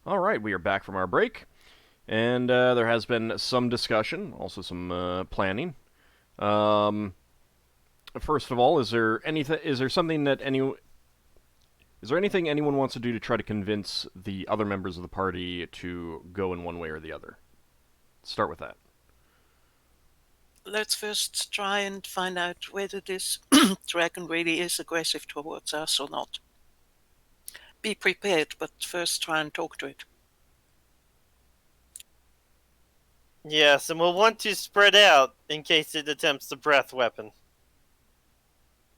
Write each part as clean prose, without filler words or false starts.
All right, we are back from our break, and there has been some discussion, also some planning. Um, First of all, is there anything? Is there something that any? Is there anything anyone wants to do to try to convince the other members of the party to go in one way or the other? Start with that. Let's first try and find out whether this dragon really is aggressive towards us or not. Be prepared, but first try and talk to it. Yes, and we'll want to spread out in case it attempts the breath weapon.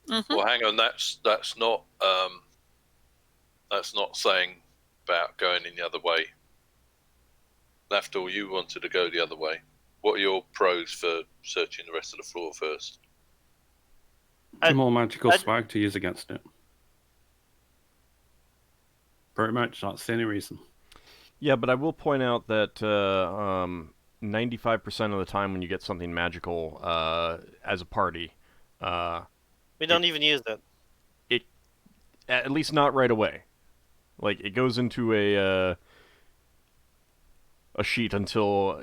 Mm-hmm. Well, hang on. That's not saying about going in the other way. Lafdul, you wanted to go the other way. What are your pros for searching the rest of the floor first? A more magical spike to use against it. Pretty much, that's the only reason. Yeah, but I will point out that 95% of the time when you get something magical as a party, we don't even use it. At least not right away. Like, it goes into a sheet until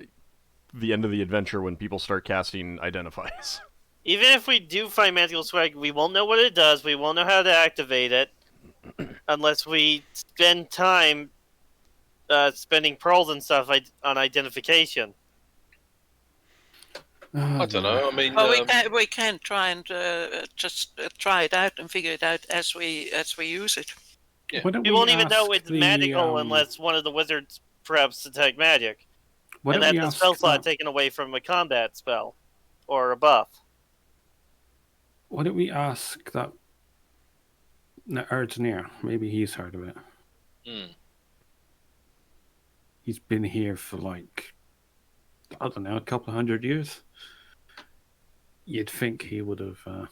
the end of the adventure when people start casting identifies. Even if we do find magical swag, we won't know what it does. We won't know how to activate it unless we spend time spending pearls and stuff on identification. I don't know. I mean, well, we can try and just try it out and figure it out as we use it. Yeah. We won't even know it's magical unless one of the wizards perhaps detect magic. And that's a spell slot taken away from a combat spell or a buff. Why don't we ask that engineer? Maybe he's heard of it. He's been here for like, I don't know, a couple of 100 years. You'd think he would have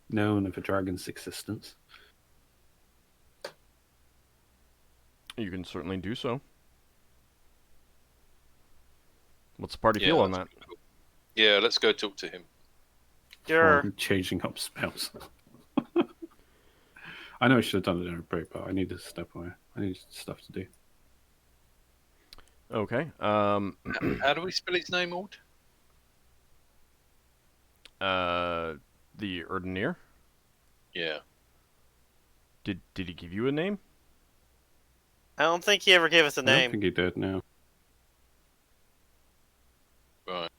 known of a dragon's existence. You can certainly do so. What's the party feel on that? Cool. Yeah, let's go talk to him. Sure. I'm changing up spells. I know I should have done it in a break, but I need to step away. I need stuff to do. Okay. How do we spell his name, Ald? The Erdineer? Yeah. Did he give you a name? I don't think he ever gave us a name. I don't think he did, no. Right.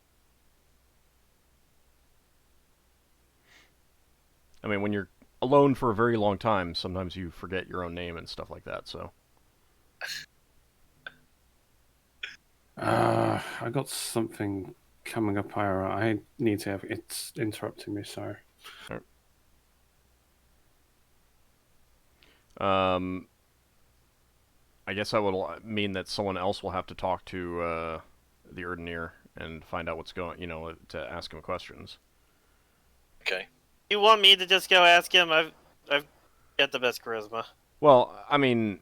I mean, when you're alone for a very long time, sometimes you forget your own name and stuff like that, so... I got something coming up higher. I need to have... It's interrupting me, sorry. I guess that would mean that someone else will have to talk to the Erdineer and find out what's going... to ask him questions. Okay. You want me to just go ask him? I've got the best charisma. Well, I mean,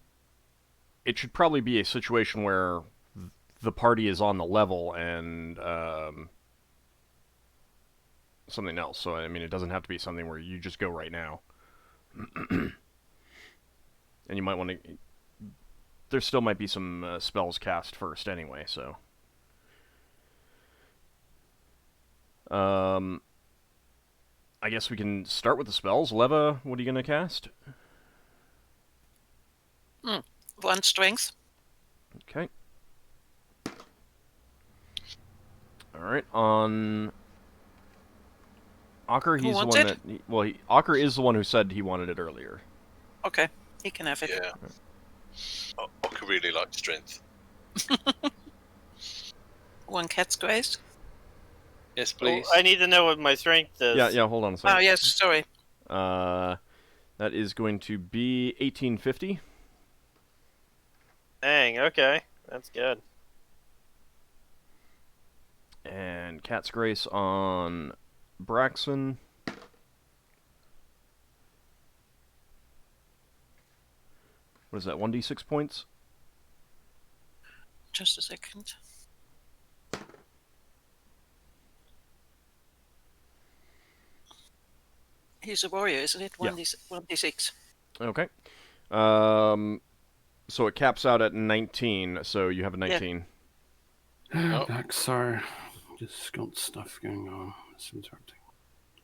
it should probably be a situation where the party is on the level and something else. So, I mean, it doesn't have to be something where you just go right now. And you might want to... There still might be some spells cast first anyway, so... I guess we can start with the spells. Leva, what are you going to cast? 1 strength. Okay. Alright, on... Ockar, he's the one that... Well, Ockar is the one who said he wanted it earlier. Okay, he can have it. Yeah. Ockar really likes strength. 1 cat's grace. Yes, please. I need to know what my strength is. Yeah, hold on a second. Oh, yes, sorry. That is going to be 1850. Dang, okay. That's good. And Cat's Grace on Braxon. What is that, 1d6 points? Just a second. He's a warrior, isn't it? 1d6. Okay. So it caps out at 19, so you have a 19. Oh. Back, sorry. Just got stuff going on. It's interrupting.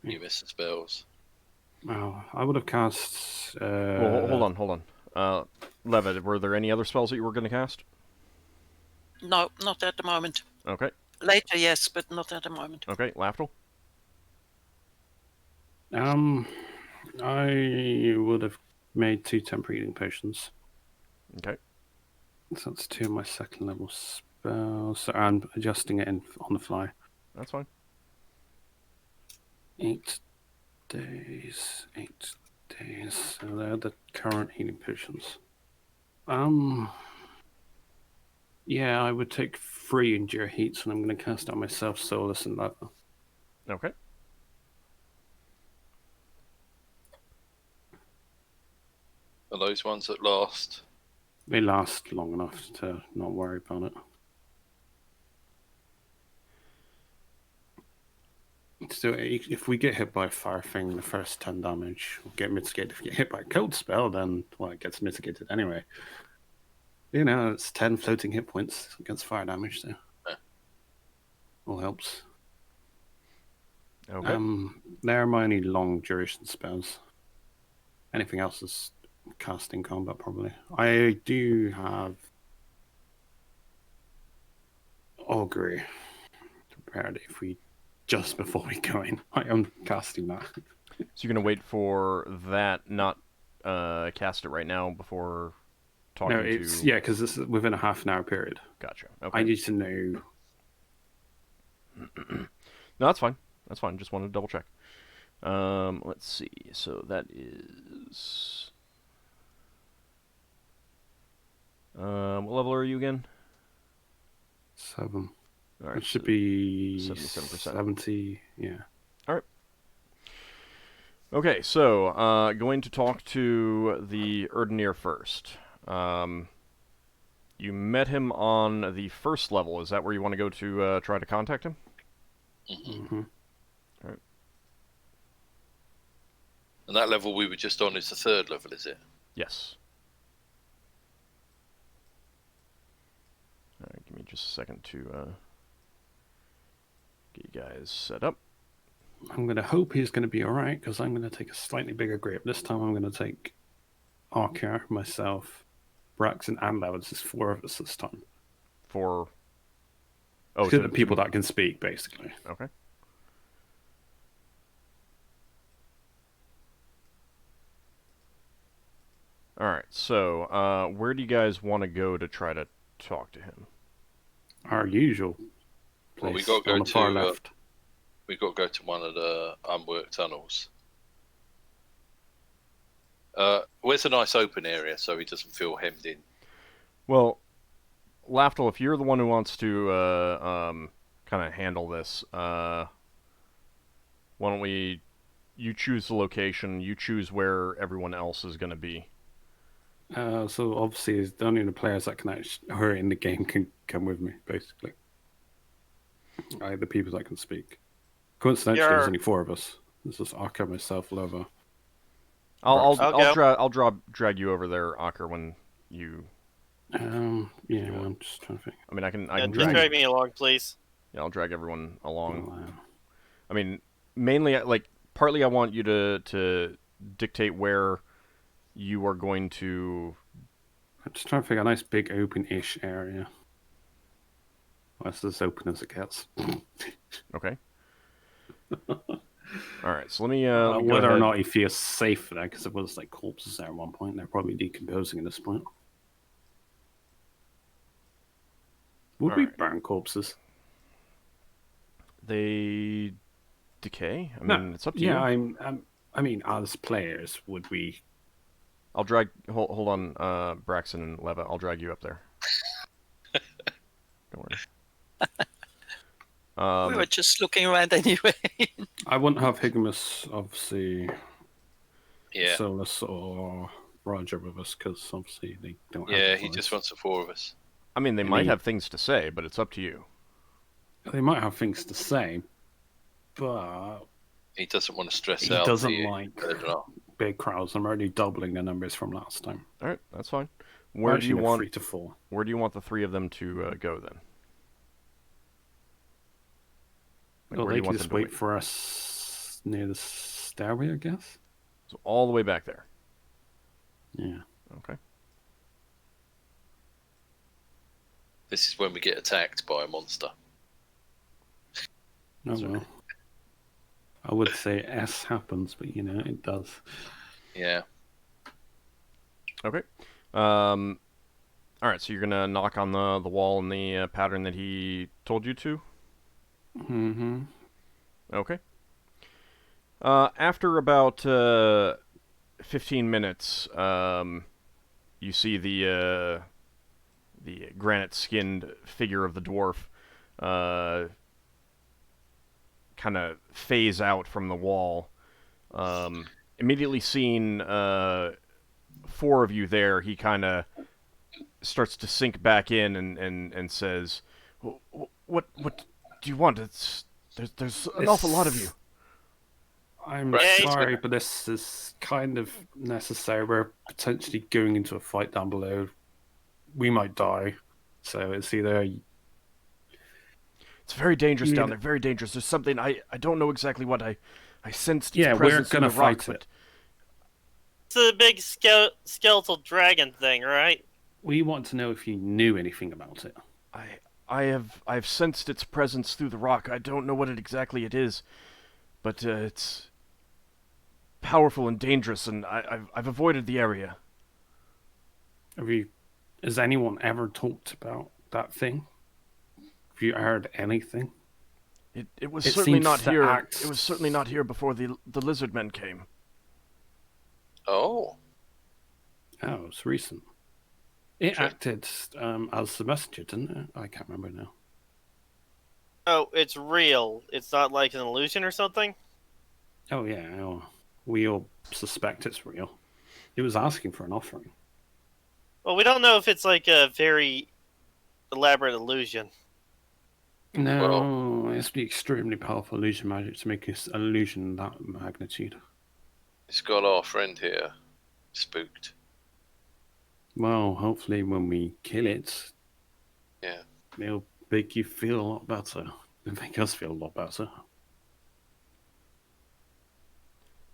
You missed the spells. Oh, I would have cast. Well, hold on. Levitt, were there any other spells that you were going to cast? No, not at the moment. Okay. Later, yes, but not at the moment. Okay, Lafdul? I would have made 2 temporary healing potions. Okay. So that's 2 of my second level spells. So I'm adjusting it on the fly. That's fine. 8 days. 8 days. So they're the current healing potions. Yeah, I would take 3 endure heats, and I'm going to cast out myself, Solas, and Lava. Okay. Are those ones that last? They last long enough to not worry about it. So if we get hit by a fire thing, the first 10 damage will get mitigated. If we get hit by a cold spell, then, well, it gets mitigated anyway. You know, it's 10 floating hit points against fire damage, so all helps. Okay. They're my only long duration spells. Anything else is cast in combat, probably. I do have Augury prepared if we just before we go in. I am casting that. So you're going to wait for that, not cast it right now before talking No, it's yeah, because this is within a half an hour period. Gotcha. Okay. I need to know. No, that's fine. That's fine. Just wanted to double check. Let's see. So that is. What level are you again? 7. All right. It should be 77%. 70. Yeah. All right. Okay, so going to talk to the Erdenir first. You met him on the first level. Is that where you want to go to try to contact him? Mm-hmm. All right. And that level we were just on is the 3rd level, is it? Yes. All right, give me just a second to get you guys set up. I'm going to hope he's going to be alright, because I'm going to take a slightly bigger grip. This time I'm going to take Ockar, myself, Braxon, and Levalithana. There's 4 of us this time. For... Oh, to the people that can speak, basically. Okay. Alright, so where do you guys want to go to try to talk to him? Our usual place Well, we got to go on the far to left. we got to go to one of the unworked tunnels. Where's a nice open area so he doesn't feel hemmed in? Well, Lafdul, if you're the one who wants to kind of handle this, why don't you choose the location, you choose where everyone else is going to be. So obviously, only the players that can actually, who are in the game can come with me, basically. The people that can speak. Coincidentally, there's only 4 of us. This is Ockar, myself, Lova. I'll drag you over there, Ockar, when you. Yeah, I'm just trying to think. I mean, I can just drag me along, please. Yeah, I'll drag everyone along. Oh, I mean, mainly, like, partly I want you to dictate where you are going to... I'm just trying to figure a nice big open-ish area. Well, that's as open as it gets. Okay. Alright, so let me go whether ahead. or not he feels safe there, because there was like corpses there at one point. They're probably decomposing at this point. Would we burn corpses? They decay? I mean, it's up to you. Yeah, I mean, as players, would we... I'll drag... Hold on, Braxon and Leva. I'll drag you up there. Don't worry. We were just looking around anyway. I wouldn't have Higamus, obviously, Yeah. Solas or Roger with us, because obviously they don't have... Yeah, he just wants the 4 of us. I mean, they might have things to say, but it's up to you. They might have things to say, but... He doesn't want to stress He out. doesn't the, like big crowds. I'm already doubling the numbers from last time. Alright, that's fine. Where do you want 3 to 4. Where do you want the three of them to go then? Like, Well, where do they you can want just them to wait for us near the stairway, I guess. So all the way back there. Yeah. Okay. This is when we get attacked by a monster. Oh well. I would say S happens, but it does. Yeah. Okay. All right. So you're gonna knock on the wall in the pattern that he told you to. Mm-hmm. Okay. After about 15 minutes, you see the granite-skinned figure of the dwarf kind of phase out from the wall. Immediately seeing 4 of you there, he kind of starts to sink back in and says, "What do you want? There's an awful lot of you." I'm Braxon's sorry, gonna- but this is kind of necessary. We're potentially going into a fight down below. We might die. So it's either... It's very dangerous Yeah. down there. Very dangerous. There's something I don't know exactly what I sensed its Yeah, we're presence in gonna the rock, fight but it. It's a big skeletal dragon thing, right? We want to know if you knew anything about it. I've sensed its presence through the rock. I don't know what exactly it is, but it's powerful and dangerous, and I've avoided the area. Has anyone ever talked about that thing? Have you heard anything? It was It certainly seems not to here. act- It was certainly not here before the lizard men came. Oh. Oh, it's recent. It Sure. acted as the messenger, didn't it? I can't remember now. Oh, it's real. It's not like an illusion or something? Oh, yeah. Oh, we all suspect it's real. It was asking for an offering. Well, we don't know if it's like a very elaborate illusion. No, it's the extremely powerful illusion magic to make an illusion that magnitude. It's got our friend here spooked. Well, hopefully when we kill it, Yeah. it'll make you feel a lot better. It'll make us feel a lot better.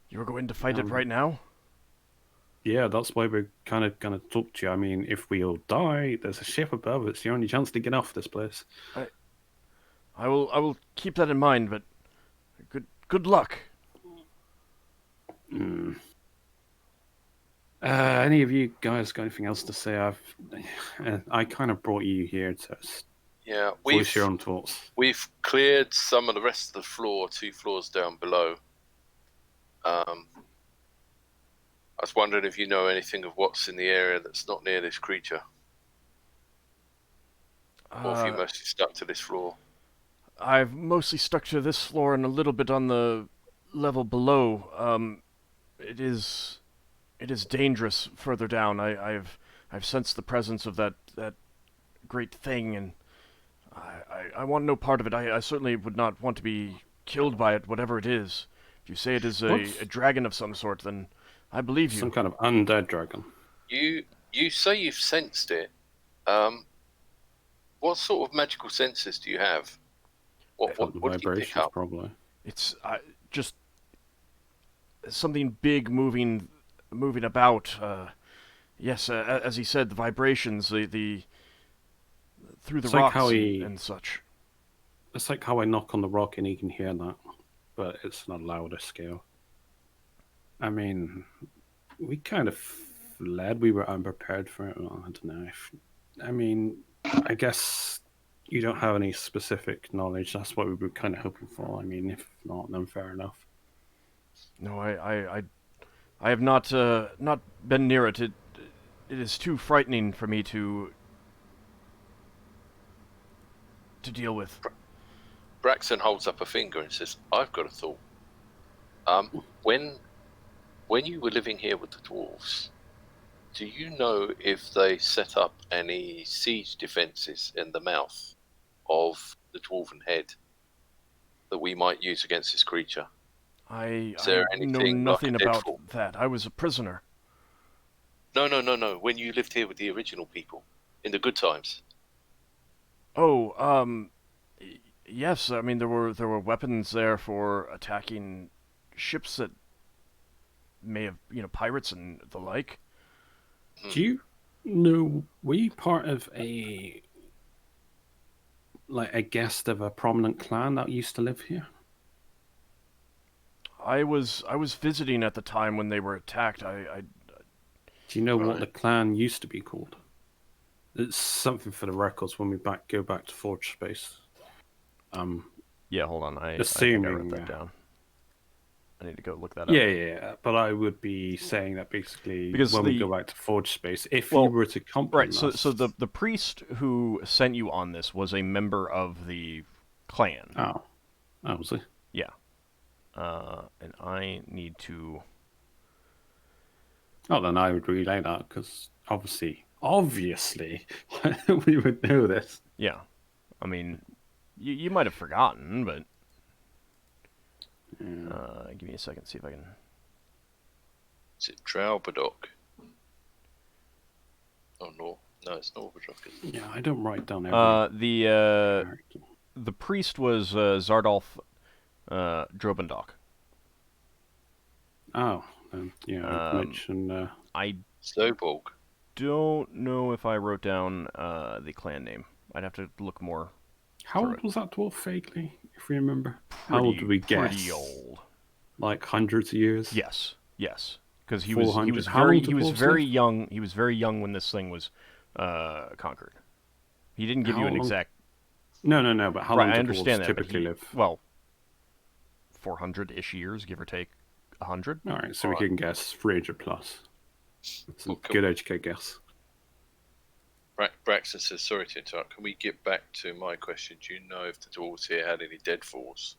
You're going to fight it Um, right now? Yeah, that's why we're kind of going to talk to you. I mean, if we all die, there's a ship above. It's the only chance to get off this place. I will keep that in mind, but good luck. Any of you guys got anything else to say? I kind of brought you here to Yeah. voice your own thoughts. We've cleared some of the rest of the floor, 2 floors down below. I was wondering if you know anything of what's in the area that's not near this creature, or if you mostly stuck to this floor. I've mostly stuck to this floor and a little bit on the level below. It is dangerous further down. I've sensed the presence of that great thing, and I want no part of it. I certainly would not want to be killed by it, whatever it is. If you say it is a dragon of some sort, then I believe you. Some kind of undead dragon. You say you've sensed it. What sort of magical senses do you have? What The do you pick vibrations, up? probably. It's just something big moving about. Yes, as he said, the vibrations, the through the It's like rocks how and such. It's like how I knock on the rock and he can hear that, but it's not a louder scale. I mean, we kind of fled. We were unprepared for it. Well, I don't know. I guess you don't have any specific knowledge. That's what we were kind of hoping for. I mean, if not, then fair enough. No, I have not been near it. It is too frightening for me to deal with. Braxon holds up a finger and says, "I've got a thought. When you were living here with the dwarves, do you know if they set up any siege defenses in the mouth of the dwarven head that we might use against this creature?" I Is there know anything like nothing a about deadfall? that. I was a prisoner. No. When you lived here with the original people in the good times. Oh, yes. I mean, there were weapons there for attacking ships that may have, pirates and the like. Do you know, were you part of a guest of a prominent clan that used to live here? I was visiting at the time when they were attacked. Do you know what Right. the clan used to be called? It's something for the records when we go back to Forge Space. Yeah, hold on. I think I Assuming, wrote that down. I need to go look that up. Yeah, but I would be saying that basically Because when we the- go back to Forge Space, if Well, you were to compliment Right. So us... the priest who sent you on this was a member of the clan. Oh, was he? Yeah. And I need to. Oh, then I would relay that because obviously, we would know this. Yeah. I mean, you might have forgotten, but Yeah. give me a second. See if I can. Is it Draubadoc? Oh no, it's not Draubadoc. Is it? Yeah, I don't write down every character. The priest was Zardolf Drobendok. Oh, yeah, mention. I Slowborg. don't know if I wrote down the clan name. I'd have to look more. How through old it. was that dwarf vaguely, if we remember? How old do we guess? Pretty old. Like hundreds of years? Yes. Because he was 400. How very old do dwarves very live? young. He was very young when this thing was conquered. He didn't give you How an long- exact. No, but how Right, long I do understand dwarves that. But typically he, live? well, 400-ish years, give or take 100. All right, so we can guess 300 plus. It's a Cool. good educated guess. Braxon says, sorry to interrupt. Can we get back to my question? Do you know if the dwarves here had any deadfalls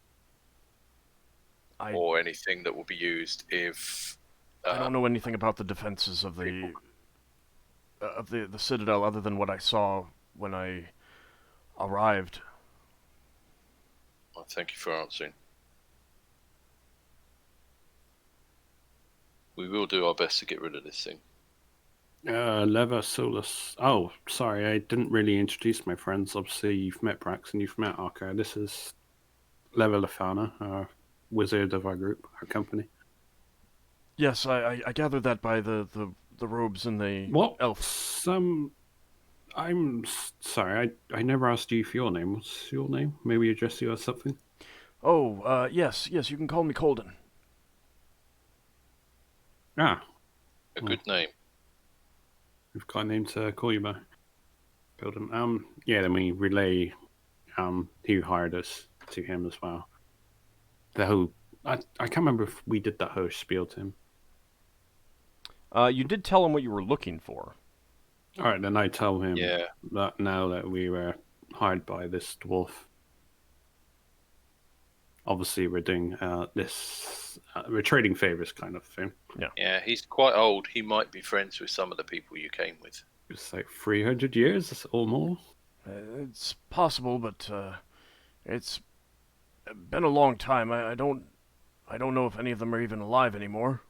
I or anything that will be used if? I don't know anything about the defenses of the citadel other than what I saw when I arrived. Well, thank you for answering. We will do our best to get rid of this thing. Solas. Oh, sorry, I didn't really introduce my friends. Obviously, you've met Braxon, you've met Ockar. This is Levalithana, our wizard of our group, our company. Yes, I gathered that by the robes and the What? elf. I'm sorry, I never asked you for your name. What's your name? Maybe address you as something? Oh, yes, you can call me Colden. Ah, A good name. we've got a name to call you by. Building. Yeah, then we relay who hired us to him as well. The whole I can't remember if we did that whole spiel to him. You did tell him what you were looking for. All right, then I tell him Yeah. that now that we were hired by this dwarf. Obviously, we're doing this. We're trading favors, kind of thing. Yeah, he's quite old. He might be friends with some of the people you came with. It's like 300 years or more. It's possible, but it's been a long time. I don't know if any of them are even alive anymore.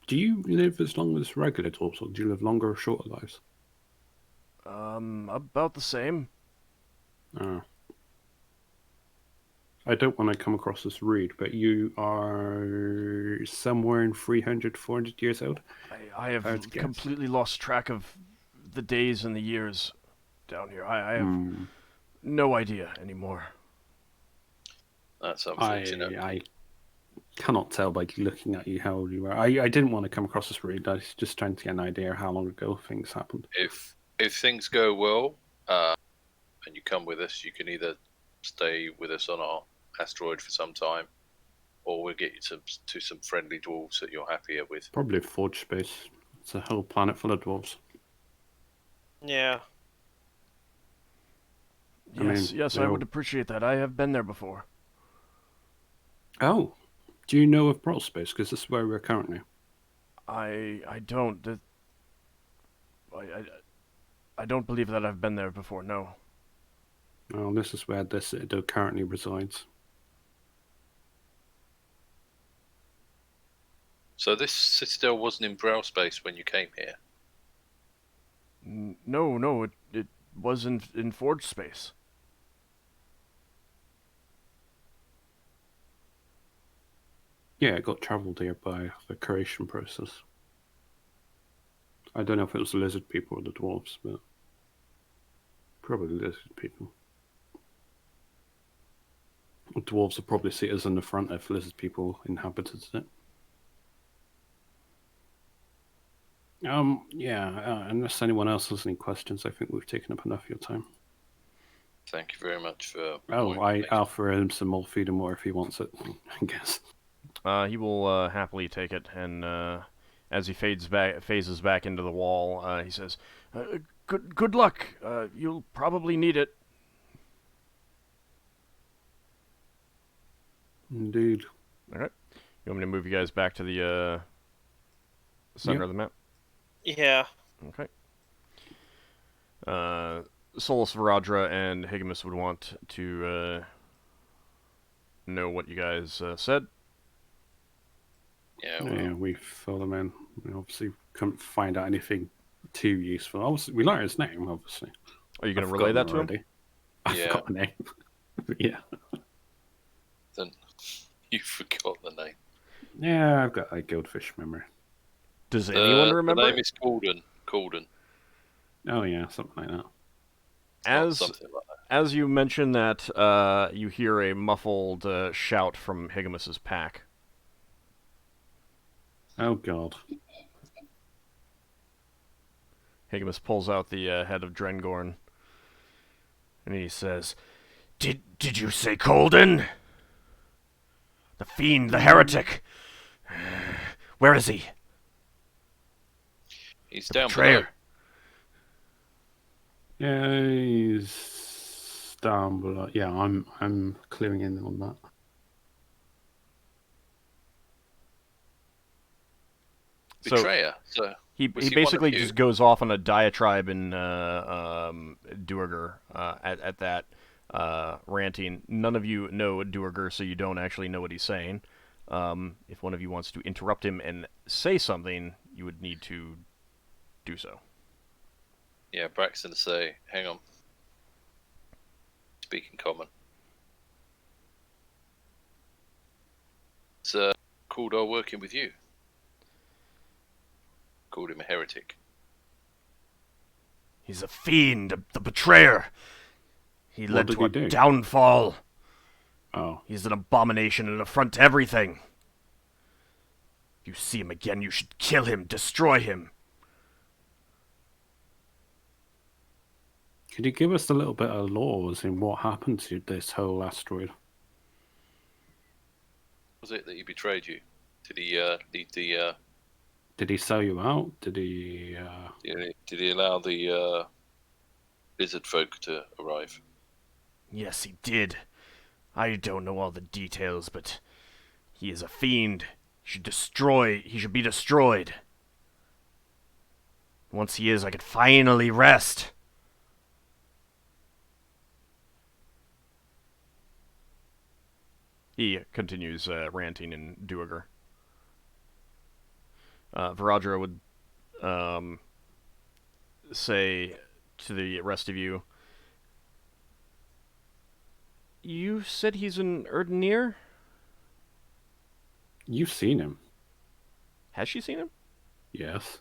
Do you live as long as regular dwarves, or do you live longer or shorter lives? About the same. I don't want to come across as rude, but you are somewhere in 300, 400 years old? I have Hard to guess. completely lost track of the days and the years down here. I have no idea anymore. That's unfortunate. I cannot tell by looking at you how old you are. I didn't want to come across as rude. I was just trying to get an idea how long ago things happened. If things go well, and you come with us, you can either stay with us on our asteroid for some time, or we'll get you to some friendly dwarves that you're happier with. Probably Forge Space. It's a whole planet full of dwarves. Yeah. Yes, I would appreciate that. I have been there before. Oh, do you know of Brawl Space? Because this is where we're currently. I don't. I don't believe that I've been there before. No. Well, this is where this citadel currently resides. So this citadel wasn't in Brow space when you came here. No, it was in Forge space. Yeah, it got travelled here by the creation process. I don't know if it was the lizard people or the dwarves, but probably lizard people. The dwarves will probably see it as in the front if lizard people inhabited it. Unless anyone else has any questions, I think we've taken up enough of your time. Thank you very much for. I offer him some more feed and more if he wants it, I guess. He will happily take it, and as he phases back into the wall, he says, "Good luck. You'll probably need it." Indeed. All right. You want me to move you guys back to the center of the map? Yeah. Okay. Solas, Varadra, and Higamus would want to know what you guys said. Yeah, Yeah, we fill them in. We obviously couldn't find out anything too useful. Obviously, we learned his name, obviously. Are you going I've to relay that forgotten to him? already. I Yeah. forgot the name. Yeah. then you forgot the name. Yeah, I've got a guildfish memory. Does anyone remember? The name is Calden. Oh, yeah, something like that. Something like that. As you mention that, you hear a muffled shout from Higamus's pack. Oh, God. Higamus pulls out the head of Drengorn, and he says, Did you say Colden? The fiend, the heretic. Where is he? He's The down betrayer. Yeah, he's down below. Yeah, I'm cluing in on that. below. Betrayer. So He was he basically one of you? just goes off on a diatribe in Duergar at that, ranting. None of you know Duergar, so you don't actually know what he's saying. If one of you wants to interrupt him and say something, you would need to do so. Yeah, Braxon say, hang on. Speaking common. Is Caldor working with you? Called him a heretic. He's a fiend, the betrayer. He led did to he a do? downfall. Oh, He's an abomination and an affront to everything. If you see him again, you should kill him, destroy him. could you give us a little bit of lore as in what happened to this whole asteroid? Was it that he betrayed you? Did he lead the Did he sell you out? Did he? did he allow the lizard folk to arrive? Yes, he did. I don't know all the details, but he is a fiend. He should be destroyed. Once he is, I could finally rest. He continues ranting in Duergar. Varadra would say to the rest of you, you said he's an Erdineer? You've seen him. Has she seen him? Yes.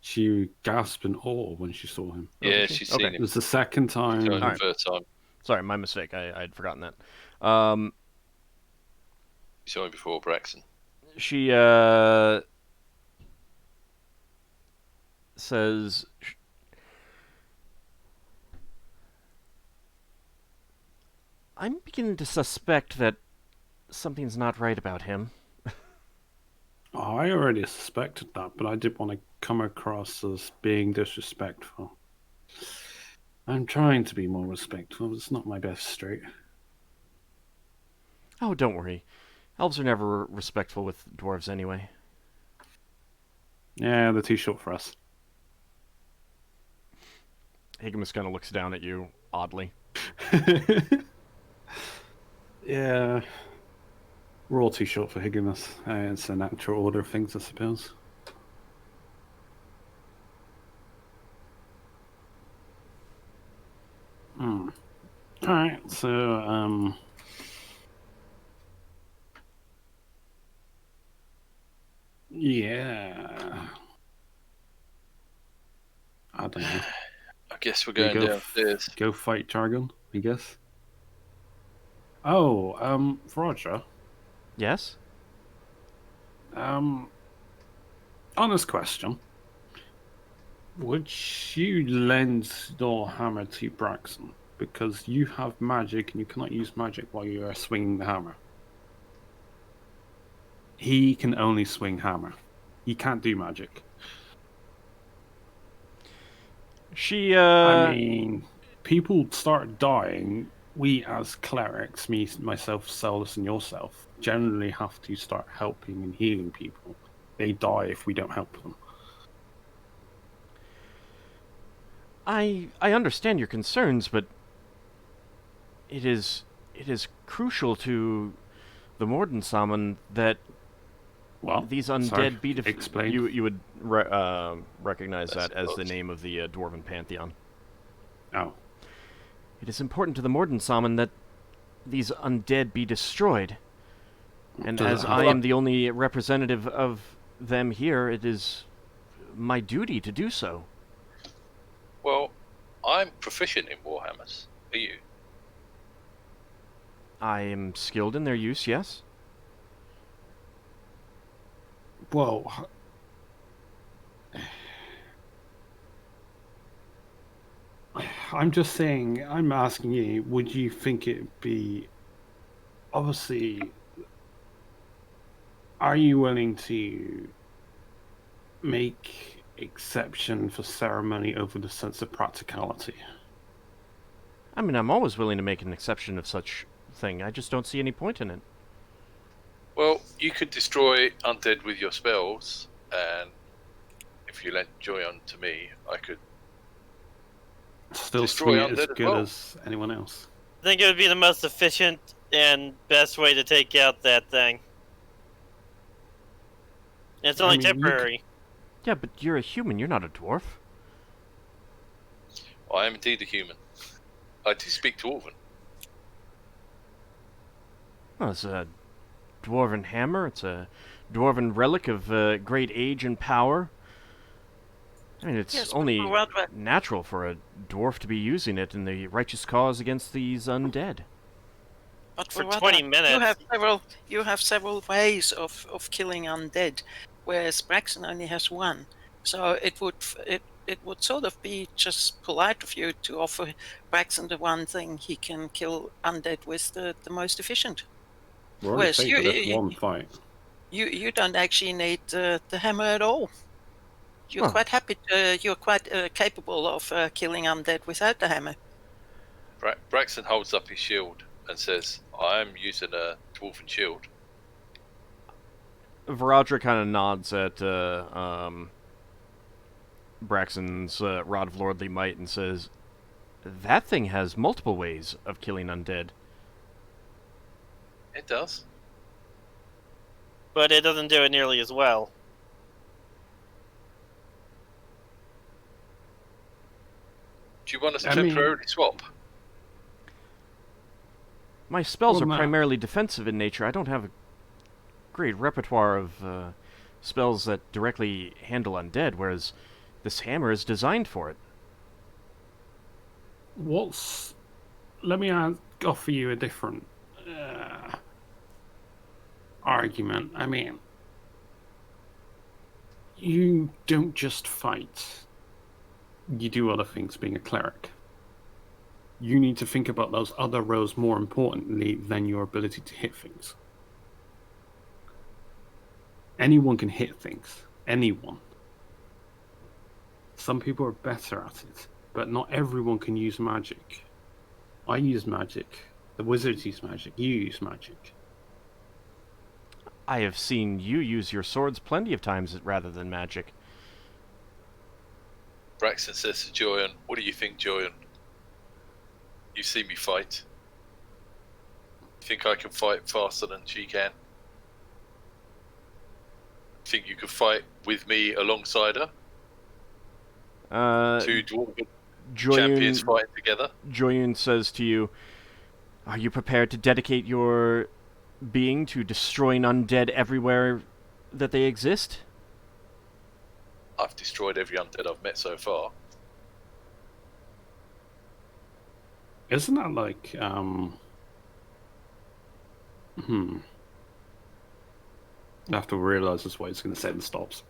She gasped in awe when she saw him. Yeah, did she? she's Okay. seen It him. was the second time. It's only Alright. the first time. Sorry, my mistake. I'd forgotten that. You saw him before Braxon. She says, I'm beginning to suspect that something's not right about him. Oh, I already suspected that, but I didn't want to come across as being disrespectful. I'm trying to be more respectful. It's not my best trait. Oh, don't worry. Elves are never respectful with dwarves anyway. Yeah, they're too short for us. Higamus kind of looks down at you oddly. Yeah. We're all too short for Higgins. It's a natural order of things, I suppose. Alright, so, yeah. I don't know. I guess we're We going go downstairs. go fight Dragon, I guess. Oh, Roger. Yes? Honest question. Would you lend your hammer to Braxon? Because you have magic and you cannot use magic while you are swinging the hammer. He can only swing hammer. He can't do magic. She, I mean, people start dying. We as clerics, myself, Solas, and yourself, generally have to start helping and healing people. They die if we don't help them. I understand your concerns, but it is crucial to the Mordensamen that Well, these undead sorry, be explain. You would recognize I that as the suppose. name of the Dwarven Pantheon. Oh, It is important to the Mordensamen that these undead be destroyed. And Does it as have I to- am the only representative of them here, it is my duty to do so. Well, I'm proficient in warhammers. Are you? I am skilled in their use, yes? well, I'm just saying. I'm asking you. Would you think it'd be obviously? Are you willing to make exception for ceremony over the sense of practicality? I mean, I'm always willing to make an exception of such thing. I just don't see any point in it. Well, you could destroy undead with your spells, and if you lent joy on to me, I could. Still Destroy swing it as undead as good well. as anyone else. I think it would be the most efficient and best way to take out that thing. And it's I only mean, you temporary. Yeah, but you're a human, you're not a dwarf. I am indeed a human. I do speak Dwarven. Well, it's a dwarven hammer, it's a dwarven relic of great age and power. I mean, it's Yes, but only rather- natural for a dwarf to be using it in the righteous cause against these undead. But For rather, 20 minutes. You have several ways of killing undead, whereas Braxon only has one. So it would sort of be just polite of you to offer Braxon the one thing he can kill undead with the most efficient. We're already Whereas saying for this one fight. You don't actually need the hammer at all. You're Huh. quite happy. You're quite capable of killing undead without the hammer. Braxton holds up his shield and says, I'm using a dwarven shield. Varadra kind of nods at Braxton's Rod of Lordly Might and says, that thing has multiple ways of killing undead. It does. But it doesn't do it nearly as well. Do you want us to I mean- temporarily swap? My spells Well, are no. primarily defensive in nature. I don't have a great repertoire of spells that directly handle undead, whereas this hammer is designed for it. Let me offer you a different argument. I mean, you don't just fight. You do other things being a cleric. You need to think about those other roles more importantly than your ability to hit things. Anyone can hit things. Anyone. Some people are better at it, but not everyone can use magic. I use magic. The wizards use magic. You use magic. I have seen you use your swords plenty of times rather than magic. Braxton says to Joyan, what do you think, Joyan? You see me fight. Think I can fight faster than she can? Think you could fight with me alongside her? Two dwarven champions Joyun, fighting together? Joyun says to you, "Are you prepared to dedicate your being to destroying undead everywhere that they exist?" I've destroyed every undead I've met so far. Isn't that like I have to realise this way it's going to say and stops.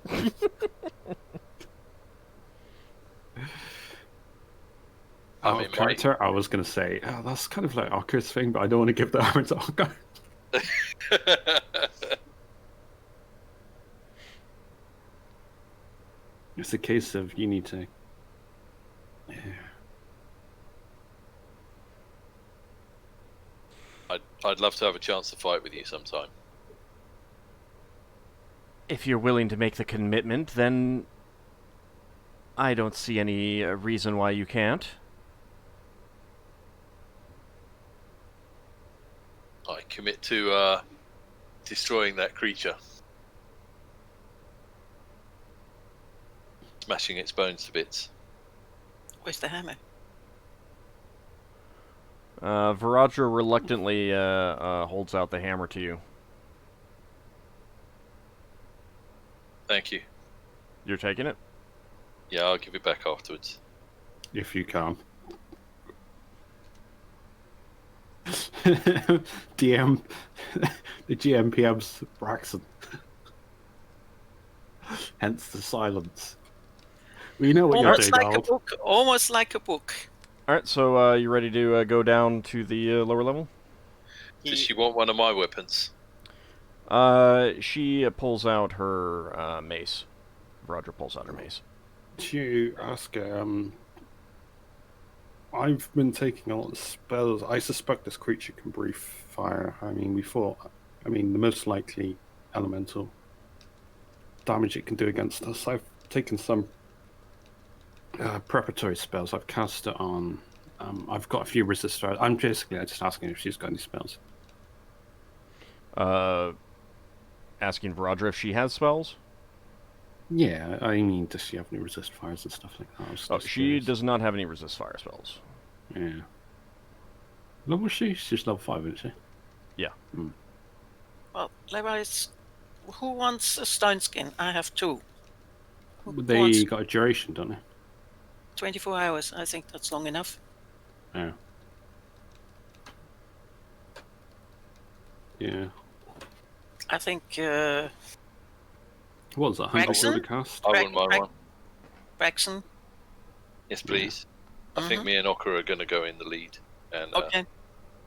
Out of character, I was going to say, oh, that's kind of like Ockar's thing, but I don't want to give the armor to Ockar. It's a case of you need to. Yeah. I'd love to have a chance to fight with you sometime. If you're willing to make the commitment, then I don't see any reason why you can't. I commit to destroying that creature. Smashing its bones to bits. Where's the hammer? Viradra reluctantly holds out the hammer to you. Thank you. You're taking it? Yeah, I'll give it back afterwards. If you can. DM, the GMPM's Braxon. Hence the silence. We know what Almost you're like doing, a Ald. book. Almost like a book. Alright, so you ready to go down to the lower level? Does she want one of my weapons? She pulls out her mace. Viradra pulls out her mace. To ask her, I've been taking a lot of spells. I suspect this creature can breathe fire. I mean, the most likely elemental damage it can do against us. I've taken some preparatory spells. I've cast it on. I've got a few resist fire. I'm just asking if she's got any spells. Asking Viradra if she has spells? Yeah, I mean, does she have any resist fires and stuff like that? Oh, she does not have any resist fire spells. Yeah. Level is she? She's level 5, isn't she? Yeah. Well, Levi's. Who wants a stone skin? I have 2. Who They wants got a duration, don't they? 24 hours. I think that's long enough. Yeah. Yeah. I think What was that? 100 Braxon? gold a cast? I wouldn't mind one. Braxon. Yes, please. I think me and Ockar are going to go in the lead. And Okay.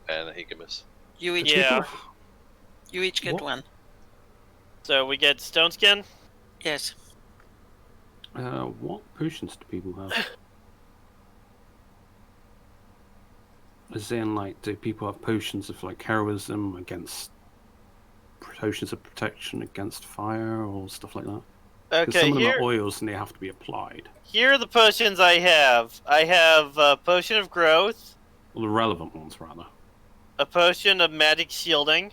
and Higamus. You each Yeah. You each get What? 1. So we get stone skin. Yes. What potions do people have? As in, like, do people have potions of, like, heroism against... potions of protection against fire or stuff like that? Because Okay, some of them here, are oils and they have to be applied. here are the potions I have. I have a potion of growth, Well, the relevant ones, rather. a potion of magic shielding,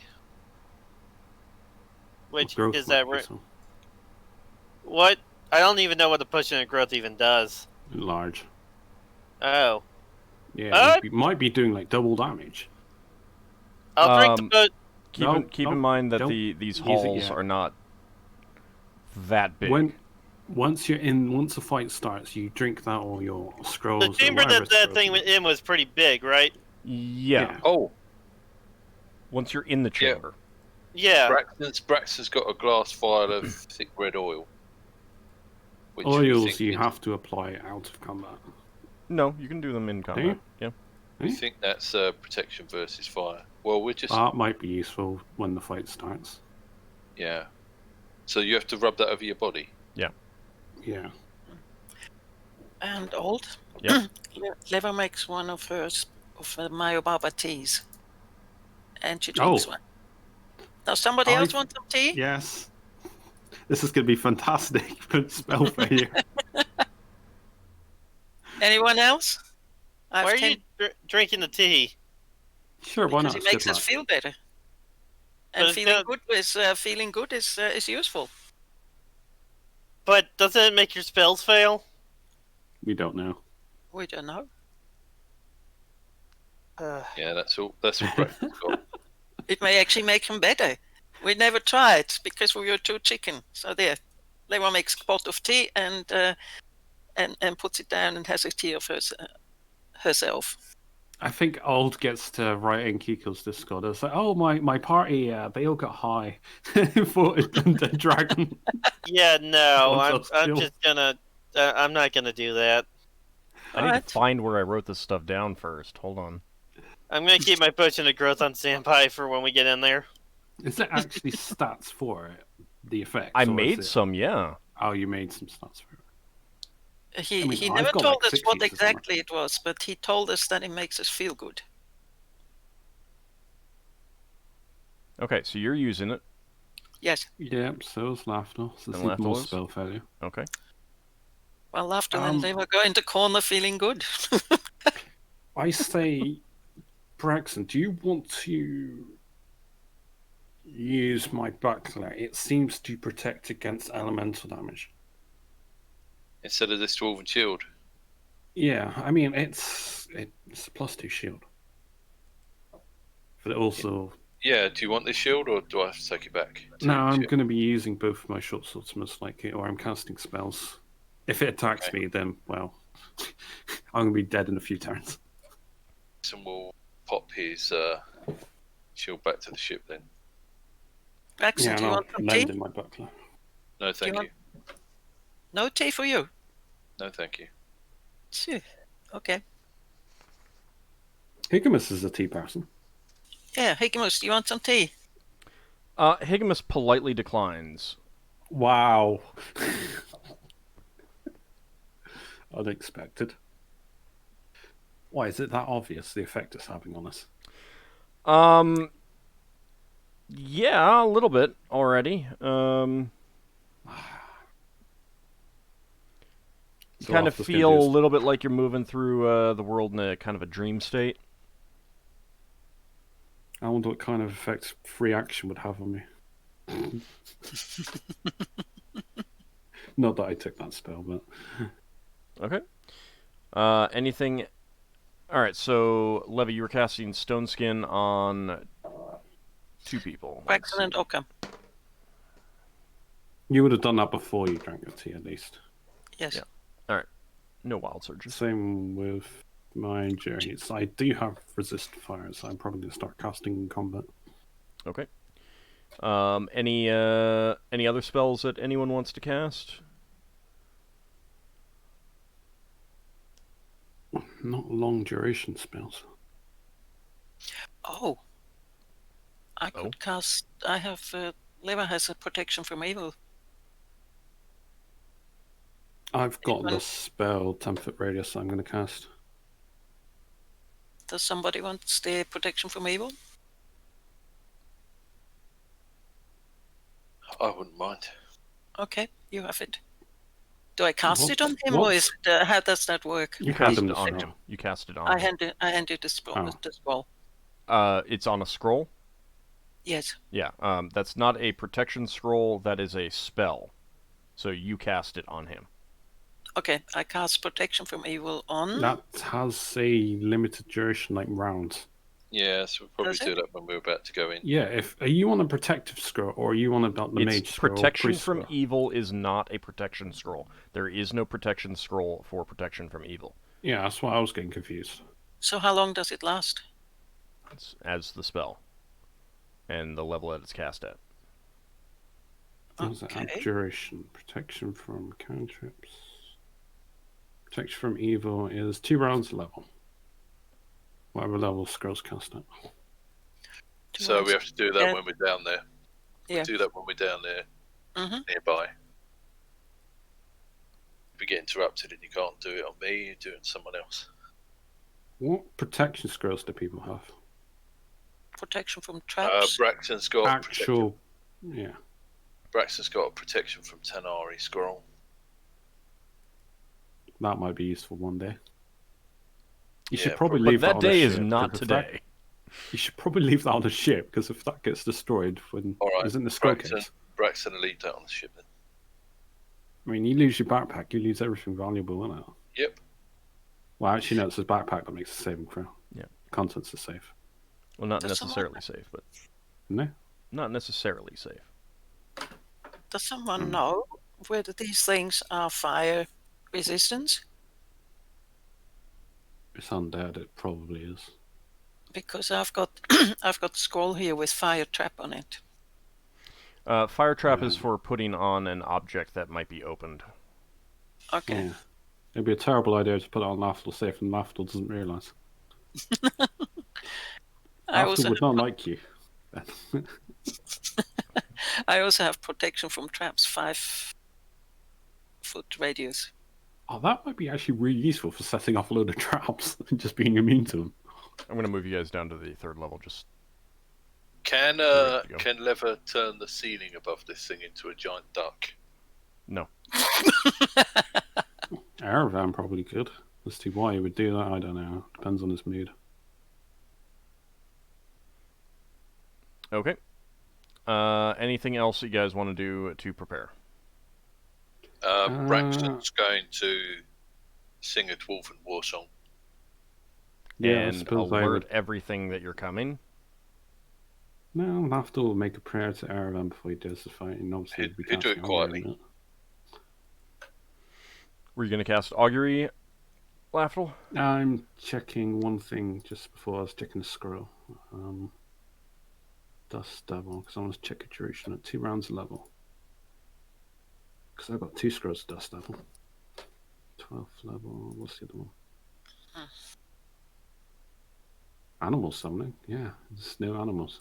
which Growth is might that be some what? I don't even know what the potion of growth even does. large. Oh, Yeah, might be doing, like, double damage. I'll drink the Keep in mind that don't these use it halls yet. are not that big. Once the fight starts, you drink that or your scrolls. the or chamber whatever that it's thing supposed was in was pretty big, right? Yeah. Oh, Once you're in the Yeah. chamber. Yeah. Braxton's got a glass vial of thick red oil. Which we Oils think you is- have to apply out of combat. No, you can do them in combat. Yeah. We think that's protection versus fire. Well, we're just That might be useful when the fight starts. yeah. So you have to rub that over your body. Yeah. And Old. Yep. Leva makes one of hers of Mayobaba teas. And she drinks Oh. one. Does somebody else want some tea? Yes. This is going to be fantastic for spell failure. Anyone else? Why are you drinking the tea? Sure, why Because not? it makes Skip us that. feel better. But And it's feeling not- good is useful. But doesn't it make your spells fail? We don't know. We don't know. Yeah, that's all Braxton's got. It may actually make them better. We never tried because we were too chicken. So there, Lewa makes a pot of tea and puts it down and has a tea of herself. I think Old gets to write in Kiko's Discord. It's like, oh, my party, they all got high for the dragon. Yeah, no, Sounds I'm chill. just gonna. I'm not gonna do that. I need Alright. to find where I wrote this stuff down first. Hold on. I'm gonna keep my potion of growth on standby for when we get in there. Is there actually stats for it? The effect? I made some, yeah. Oh, you made some stats for it. He I mean, he I've never got told like us what 60s or something. exactly it was, but he told us that it makes us feel good. Okay, so you're using it. Yes. Yep, so is Lafdul. So And it's even more Lafdul is? spell failure. Okay. Well, Lafdul and Lewa go in the corner feeling good. I say, Braxon, do you want to use my buckler? It seems to protect against elemental damage. Instead of this dwarven shield. Yeah, I mean, it's a +2 shield. But it also... Yeah, do you want this shield or do I have to take it back? No, I'm Shield. going to be using both of my short swords most likely, or I'm casting spells. If it attacks Okay. me, then, well, I'm going to be dead in a few turns. And we'll pop his shield back to the ship then. Braxon, Yeah, do and you I'll want some lend tea? in my buckler. No, thank want- you. No tea for you. No, thank you. Phew. Okay. Higamus is a tea person. Yeah, Higimus, do you want some tea? Higamus politely declines. Wow. Unexpected. Why is it that obvious, the effect it's having on us? Yeah, a little bit already. You So kind of Lafdul's gonna feel do a his- little bit like you're moving through the world in a kind of a dream state. I wonder what kind of effect free action would have on me. Not that I took that spell, but Okay. Anything... Alright, so, Levi, you were casting Stone Skin on 2 people. Braxon and Ockar. you would have done that before you drank your tea, at least. Yes. Yeah. No wild surges. Same with my journeys. I do have resist fire, so I'm probably going to start casting in combat. Okay. Any other spells that anyone wants to cast? Not long duration spells. Oh. I could cast... I have... Lewa has a protection from evil. I've got Anyone- the spell 10-foot radius I'm going to cast. Does somebody want the protection from evil? I wouldn't mind. Okay, you have it. Do I cast it on him, What? or is it, how does that work? You cast had him it the on scroll. him. You cast it on I him. hand you the scroll. Oh. The scroll. It's on a scroll? Yes. Yeah, that's not a protection scroll, that is a spell. So you cast it on him. Okay, I cast protection from evil on... That has a limited duration, like rounds. Yeah, so we'll probably Does do it? that when we're about to go in. Yeah, if are you on a protective scroll or are you on about the mage It's scroll? or protection priest from scroll? evil is not a protection scroll. There is no protection scroll for protection from evil. Yeah, that's why I was getting confused. So how long does it last? It's as the spell. And the level that it's cast at. What was it? Okay. Abjuration. Protection from cantrips. Protection from evil is 2 rounds level. Whatever level scrolls cast at. So we have to do that Yeah. when we're down there. Yeah. Do that when we're down there Mm-hmm. nearby. If we get interrupted and you can't do it on me, you do it on someone else. What protection scrolls do people have? Protection from traps. Braxton's got Actual. Yeah. Braxton's got a protection from Tanari scroll. That might be useful one day. You Yeah, should probably But leave that that on day a is ship, not 'cause if that- today. You should probably leave that on the ship, because if that gets destroyed when All right, it's in the scroll Braxton, case. Braxton will leave that on the ship then. I mean, you lose your backpack, you lose everything valuable, isn't it? Yep. Well, actually, no, it's his backpack that makes a saving throw. Yeah. Contents are safe. Well, not Does necessarily safe, but No? not necessarily safe. Does someone know whether these things are fire resistant? It's undead, it probably is. Because I've got I've got a scroll here with fire trap on it. Fire trap is for putting on an object that might be opened. Okay. Yeah. It'd be a terrible idea to put it on Lafdul safe, and Lafdul doesn't realise. Lafdul would not like you. I also have protection from traps, 5-foot radius. Oh, that might be actually really useful for setting off a load of traps and just being immune to them. I'm going to move you guys down to the 3rd level. Just Can Lever turn the ceiling above this thing into a giant duck? no. Aravan probably could. As to why he would do that, I don't know. Depends on his mood. Okay. Anything else you guys want to do to prepare? Braxton's going to sing a dwarven war song. Yeah, I and suppose I alert would. everything that you're coming. No, Lafdul will make a prayer to Aravan before he does the fight, and obviously He'd do it quietly. Were you going to cast Augury, Lafdul? I'm checking one thing just before I was checking the scroll. Dust Devil, because I want to check a duration at 2 rounds of level. Because I've got 2 scrolls of Dust Devil. 12th level, what's the other one? Animal summoning, yeah, there's no animals.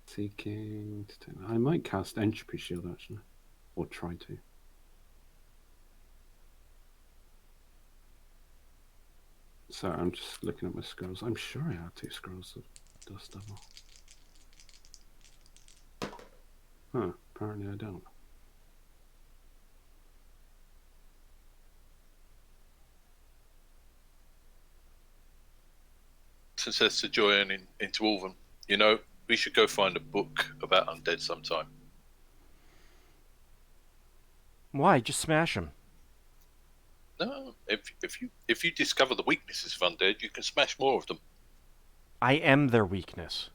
Seeking. I might cast Entropy Shield actually, or try to. Sorry, I'm just looking at my scrolls. I'm sure I had 2 scrolls of Dust Devil. Huh, apparently I don't. Since there's to join into Dwarven, you know, we should go find a book about undead sometime. Why? Just smash them. No, if you discover the weaknesses of undead, you can smash more of them. I am their weakness.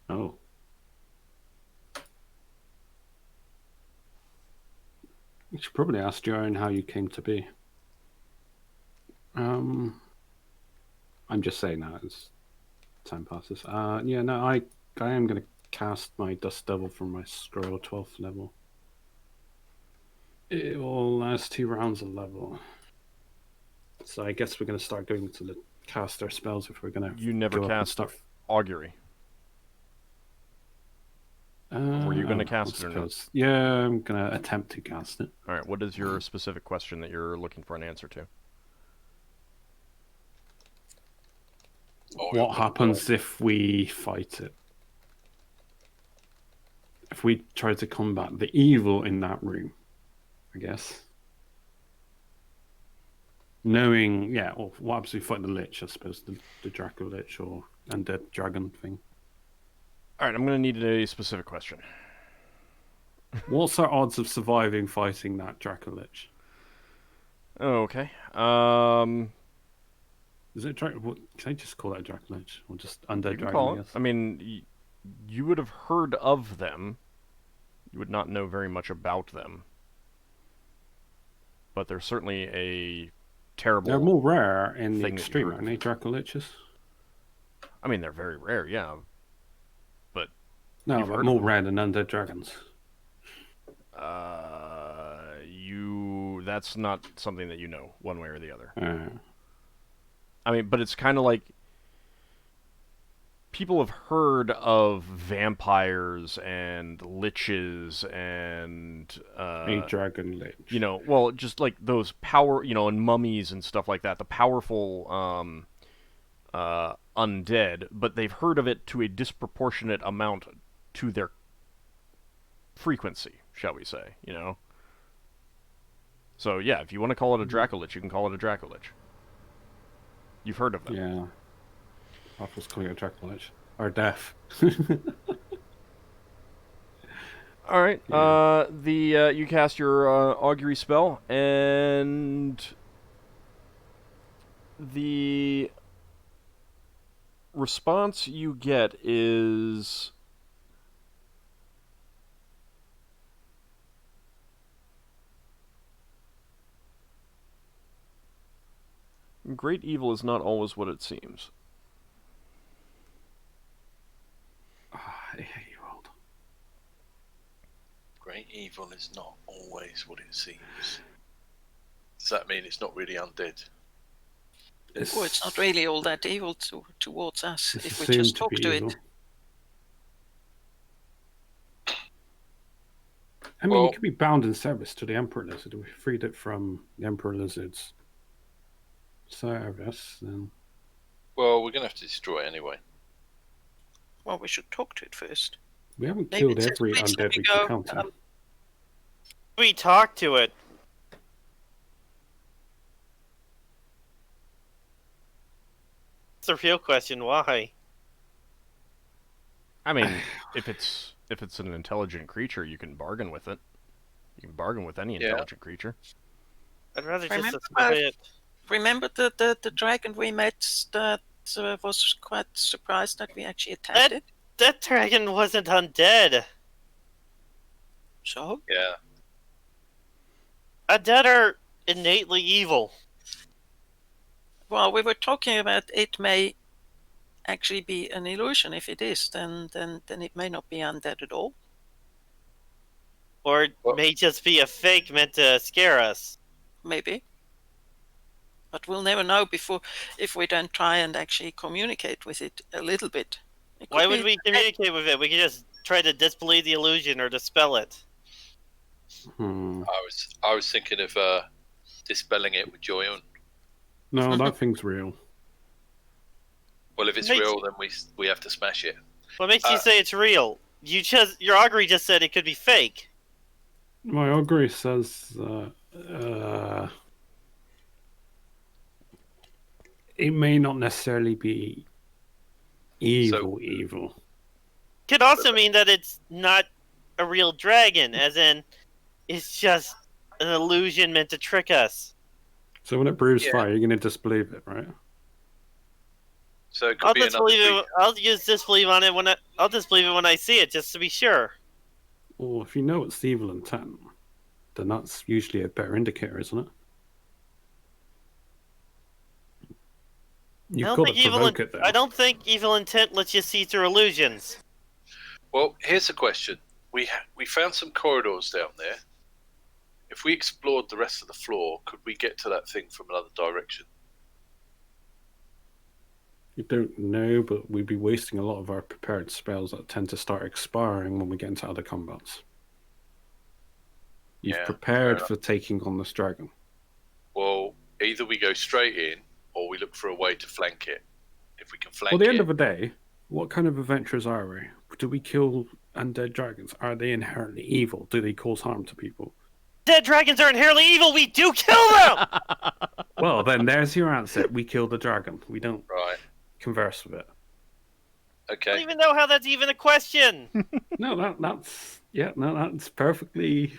Oh. You should probably ask Joan how you came to be. I'm just saying that as time passes. Yeah, no, I am going to cast my Dust Devil from my scroll 12th level. It will last 2 rounds of level. So I guess we're going to start going to cast our spells if we're going to. You never cast Augury. Were you going to cast it or not? Yeah, I'm going to attempt to cast it. All right. What is your specific question that you're looking for an answer to? What happens if we fight it? If we try to combat the evil in that room, I guess. Knowing, yeah, or what happens if we fight the Lich, I suppose, the Draco Lich or Undead Dragon thing. All right. I'm going to need a specific question. What's our odds of surviving fighting that Draco Lich? Okay. Is it Draco? Can I just call it a Draco Lich? Or just Undead You can Dragon, call I it. guess? I mean, you would have heard of them. You would not know very much about them. But they're certainly a terrible. They're more rare in the thing that extreme, you've aren't they, Draco Liches? I mean, they're very rare, yeah. But No, you've but heard more of them. rare than Undead Dragons. That's not something that you know, one way or the other. Uh, I mean, but it's kind of like people have heard of vampires and liches and a Dragon Lich. you know, well, just like those power, you know, and mummies and stuff like that, the powerful undead, but they've heard of it to a disproportionate amount to their frequency, shall we say, you know? So, yeah, if you want to call it a Dracolich, you can call it a Dracolich. You've heard of them. Yeah. I was calling it a Draco Lich. Or Death. All right. Yeah. You cast your augury spell, and the response you get is great evil is not always what it seems. I hate you, Old. Great evil is not always what it seems. Does that mean it's not really undead? Or it's not really all that evil towards us It's if we assumed just to talk be to evil. it. I mean, Well- it could be bound in service to the Emperor Lizard. We freed it from the Emperor Lizard's service, then Well, we're going to have to destroy it anyway. Well, we should talk to it first. we haven't Maybe killed it says, every "Please let undead me we go." can counter. We talk to it. It's the real question. Why? I mean, if it's an intelligent creature, you can bargain with it. You can bargain with any Yeah. intelligent creature. I'd rather just Remember destroy it. Remember the dragon we met that was quite surprised that we actually attacked it? That dragon wasn't undead. So? Yeah. Undead are innately evil. Well, we were talking about it may actually be an illusion. If it is, then it may not be undead at all. Or it Well- may just be a fake meant to scare us. Maybe. But we'll never know if we don't try and actually communicate with it a little bit. It could Why would be- we communicate with it? We could just try to disbelieve the illusion or dispel it. I was thinking of dispelling it with Joyon. No, that thing's real. Well, if it's Makes- real, then we have to smash it. What makes you say it's real? Your augury just said it could be fake. My augury says it may not necessarily be evil. Could also mean that it's not a real dragon, as in it's just an illusion meant to trick us. So when it brews Yeah. fire, you're going to disbelieve it, right? So it could I'll be another disbelieve creature. it. I'll use disbelieve on it I'll disbelieve it when I see it, just to be sure. Well, if you know it's evil intent, then that's usually a better indicator, isn't it? You've got to provoke it, though. I don't think evil intent lets you see through illusions. Well, here's a question. We found some corridors down there. If we explored the rest of the floor, could we get to that thing from another direction? You don't know, but we'd be wasting a lot of our prepared spells that tend to start expiring when we get into other combats. You've Yeah, prepared fair for taking on this dragon. Well, either we go straight in, or we look for a way to flank it. If we can flank Well, at the it, end of the day, what kind of adventurers are we? Do we kill undead dragons? Are they inherently evil? Do they cause harm to people? Dead dragons are inherently evil. We do kill them. Well, then there's your answer. We kill the dragon. We don't right? converse with it. I Okay. don't even know how that's even a question. No, that's perfectly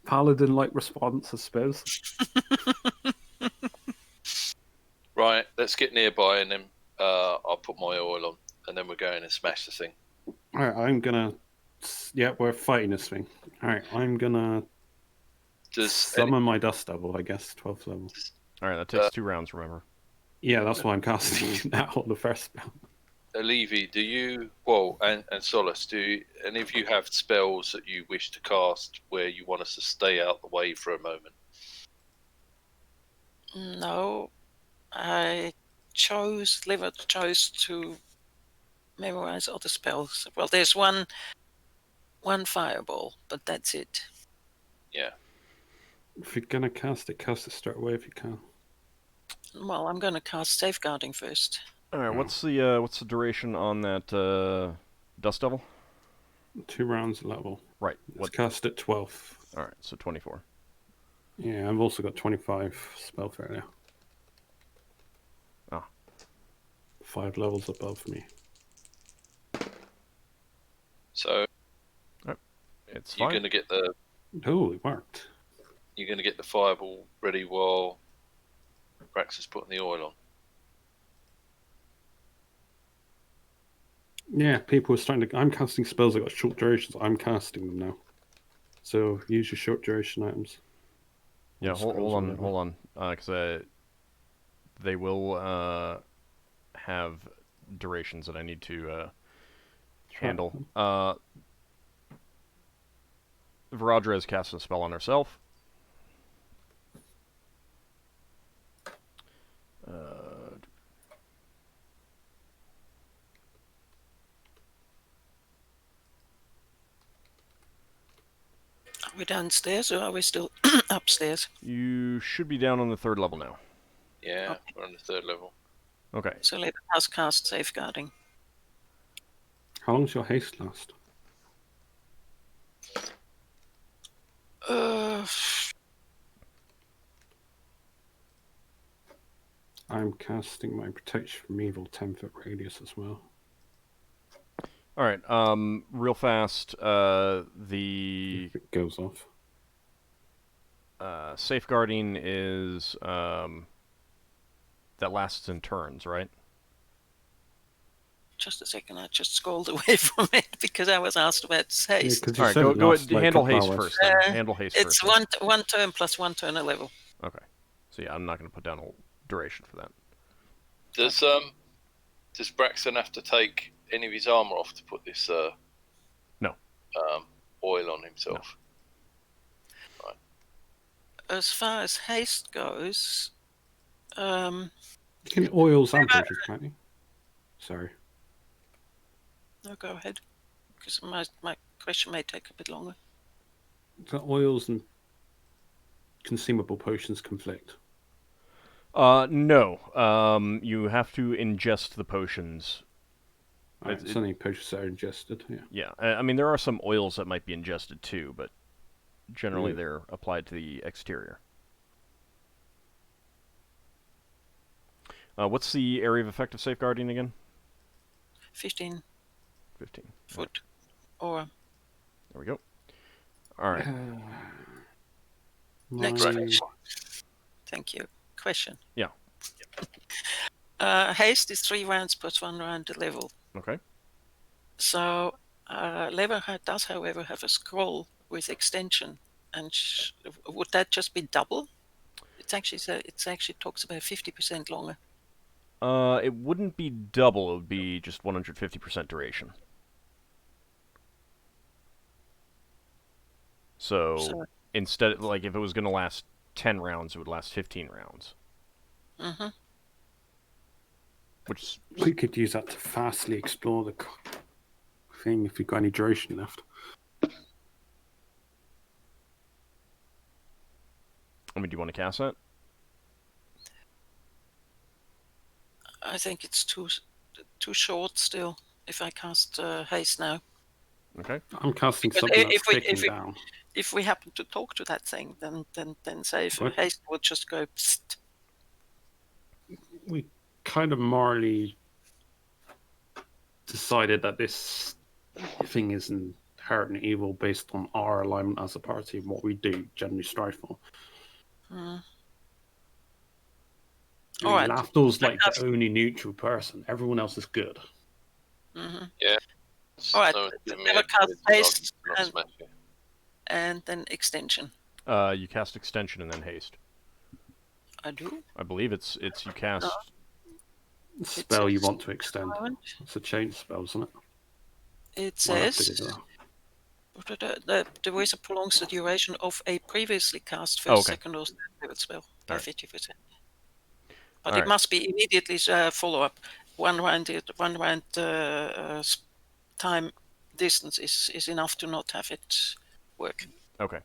paladin-like response, I suppose. Right. Let's get nearby, and then I'll put my oil on, and then we're going and smash the thing. All right, I'm gonna. Yeah, we're fighting this thing. All right, I'm gonna Does any, summon my dust devil. I guess 12th level. All right, that takes 2 rounds. Remember. Yeah, that's why I'm casting now on the first spell. Levy, do you? Well, and Solas, do any of you have spells that you wish to cast where you want us to stay out the way for a moment? No, Liver chose to memorize other spells. Well, there's one fireball, but that's it. Yeah. If you're gonna cast it straight away if you can. Well, I'm going to cast safeguarding first. All right, what's the duration on that dust devil? 2 rounds level. Right. Let's What? cast it 12th. All right, so 24. Yeah, I've also got 25 spell failure. Ah. 5 levels above me. So It's You're fine. gonna get the Oh, it worked. fireball ready while Braxon's putting the oil on. Yeah, people are starting to. I'm casting spells that got short durations. I'm casting them now. So use your short duration items. Yeah, Or hold scrolls or on, whatever. hold on, because they will have durations that I need to handle. Viradra has cast a spell on herself. Are we downstairs or are we still upstairs? You should be down on the 3rd level now. Yeah, Okay. we're on the 3rd level. Okay. So let us cast safeguarding. How long's your haste last? Uh, I'm casting my protection from evil 10-foot radius as well. All right. Real fast. The If it goes off. safeguarding is that lasts in turns, right? just a second, I just scrolled away from it because I was asked about Yeah, haste. because you All right. said Go it go lasts like a handle couple haste hours. first. Then. Handle haste It's first. then. one turn plus 1 turn a level. Okay. So yeah, I'm not going to put down a duration for that. Does Braxton have to take any of his armor off to put this No. oil on himself? As far as haste goes, You can oils and potions, can't you? Sorry. no, go ahead, because my question may take a bit longer. So oils and consumable potions conflict. No. You have to ingest the potions. Right, it's only potions that are ingested. Yeah. Yeah. I mean, there are some oils that might be ingested too, but generally Yeah. they're applied to the exterior. What's the area of effective safeguarding again? 15 15. foot, or There we go. All right. next My- question. Thank you. Question. Yeah. Haste is 3 rounds plus 1 round a level. Okay. So Leverhead does, however, have a scroll with extension, and would that just be double? It's actually talks about 50% longer. It wouldn't be double. It would be just 150% duration. So instead, like if it was going to last 10 rounds, it would last 15 rounds. Mm-hmm. Which We could use that to fastly explore the thing if we've got any duration left. I mean, do you want to cast that? I think it's too short still. If I cast haste now, Okay. I'm casting Because something that's if we- ticking if we- down. if we happen to talk to that thing, then say if What? haste would just go. Psst. We kind of morally decided that this thing is inherently evil based on our alignment as a party and what we do generally strive for. I mean, Alright. Lafdul's like the only neutral person. Everyone else is good. Mm-hmm. Yeah. All right, No one's giving me never a cast good haste argument not and- smashing. And then extension. You cast extension and then haste. I do. I believe it's you cast. Spell you says- want to extend. It's a change spell, isn't it? It We'll have to says do that. the wizard prolongs the duration of a previously cast first, Oh, okay. second, or third level spell by Alright. 50%. But Alright. it must be immediately follow up. One round time distance is enough to not have it work. Okay.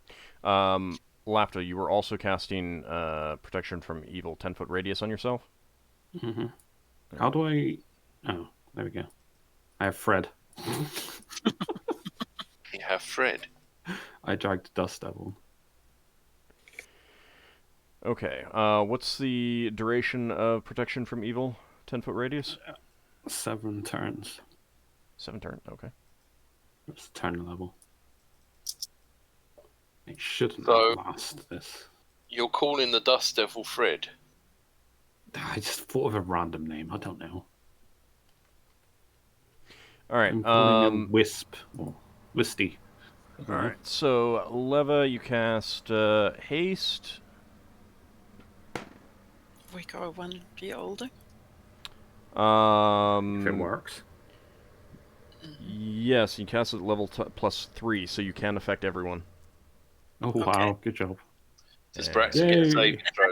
Lafdul, you were also casting protection from evil 10-foot radius on yourself. Mm-hmm. How do I... Oh, there we go. I have Fred. You have Fred. I dragged Dust Devil. Okay. What's the duration of protection from evil 10-foot radius? 7 turns. 7 turn. Okay. It's turn level. shouldn't So- outlast this. You're calling the Dust Devil Fred. I just thought of a random name. I don't know. All right. I'm calling him Wisp or Wisty. I don't All know. right. So Leva, you cast haste. We go one be older. If it works. Yes, you cast it at level +3, so you can affect everyone. Oh Okay. wow, good job. Does Yeah. Braxon get a Yay. saving throw?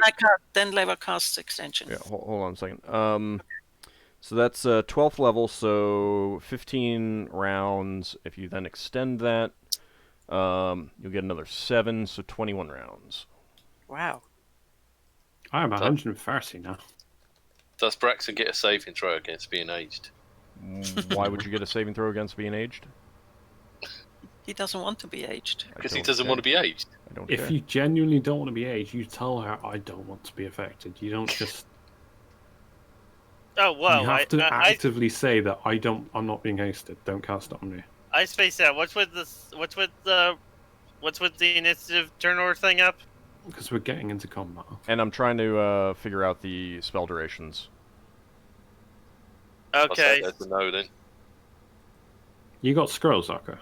Then Leva casts extension. Yeah, hold on a second. So that's 12th level, so 15 rounds. If you then extend that, you'll get another 7, so 21 rounds. Wow. I'm 130 now. Does Braxon get a saving throw against being aged? Why would you get a saving throw against being aged? He doesn't want to be aged. Because he doesn't want to be aged. I don't If care. you genuinely don't want to be aged, you tell her I don't want to be affected. You don't just. Oh well, you have to actively say that I'm not being hasted. Don't cast it on me. I spaced out. What's with the initiative turn order thing up? Because we're getting into combat. And I'm trying to figure out the spell durations. I'll say Okay. that's a no then. You got scrolls, Ockar.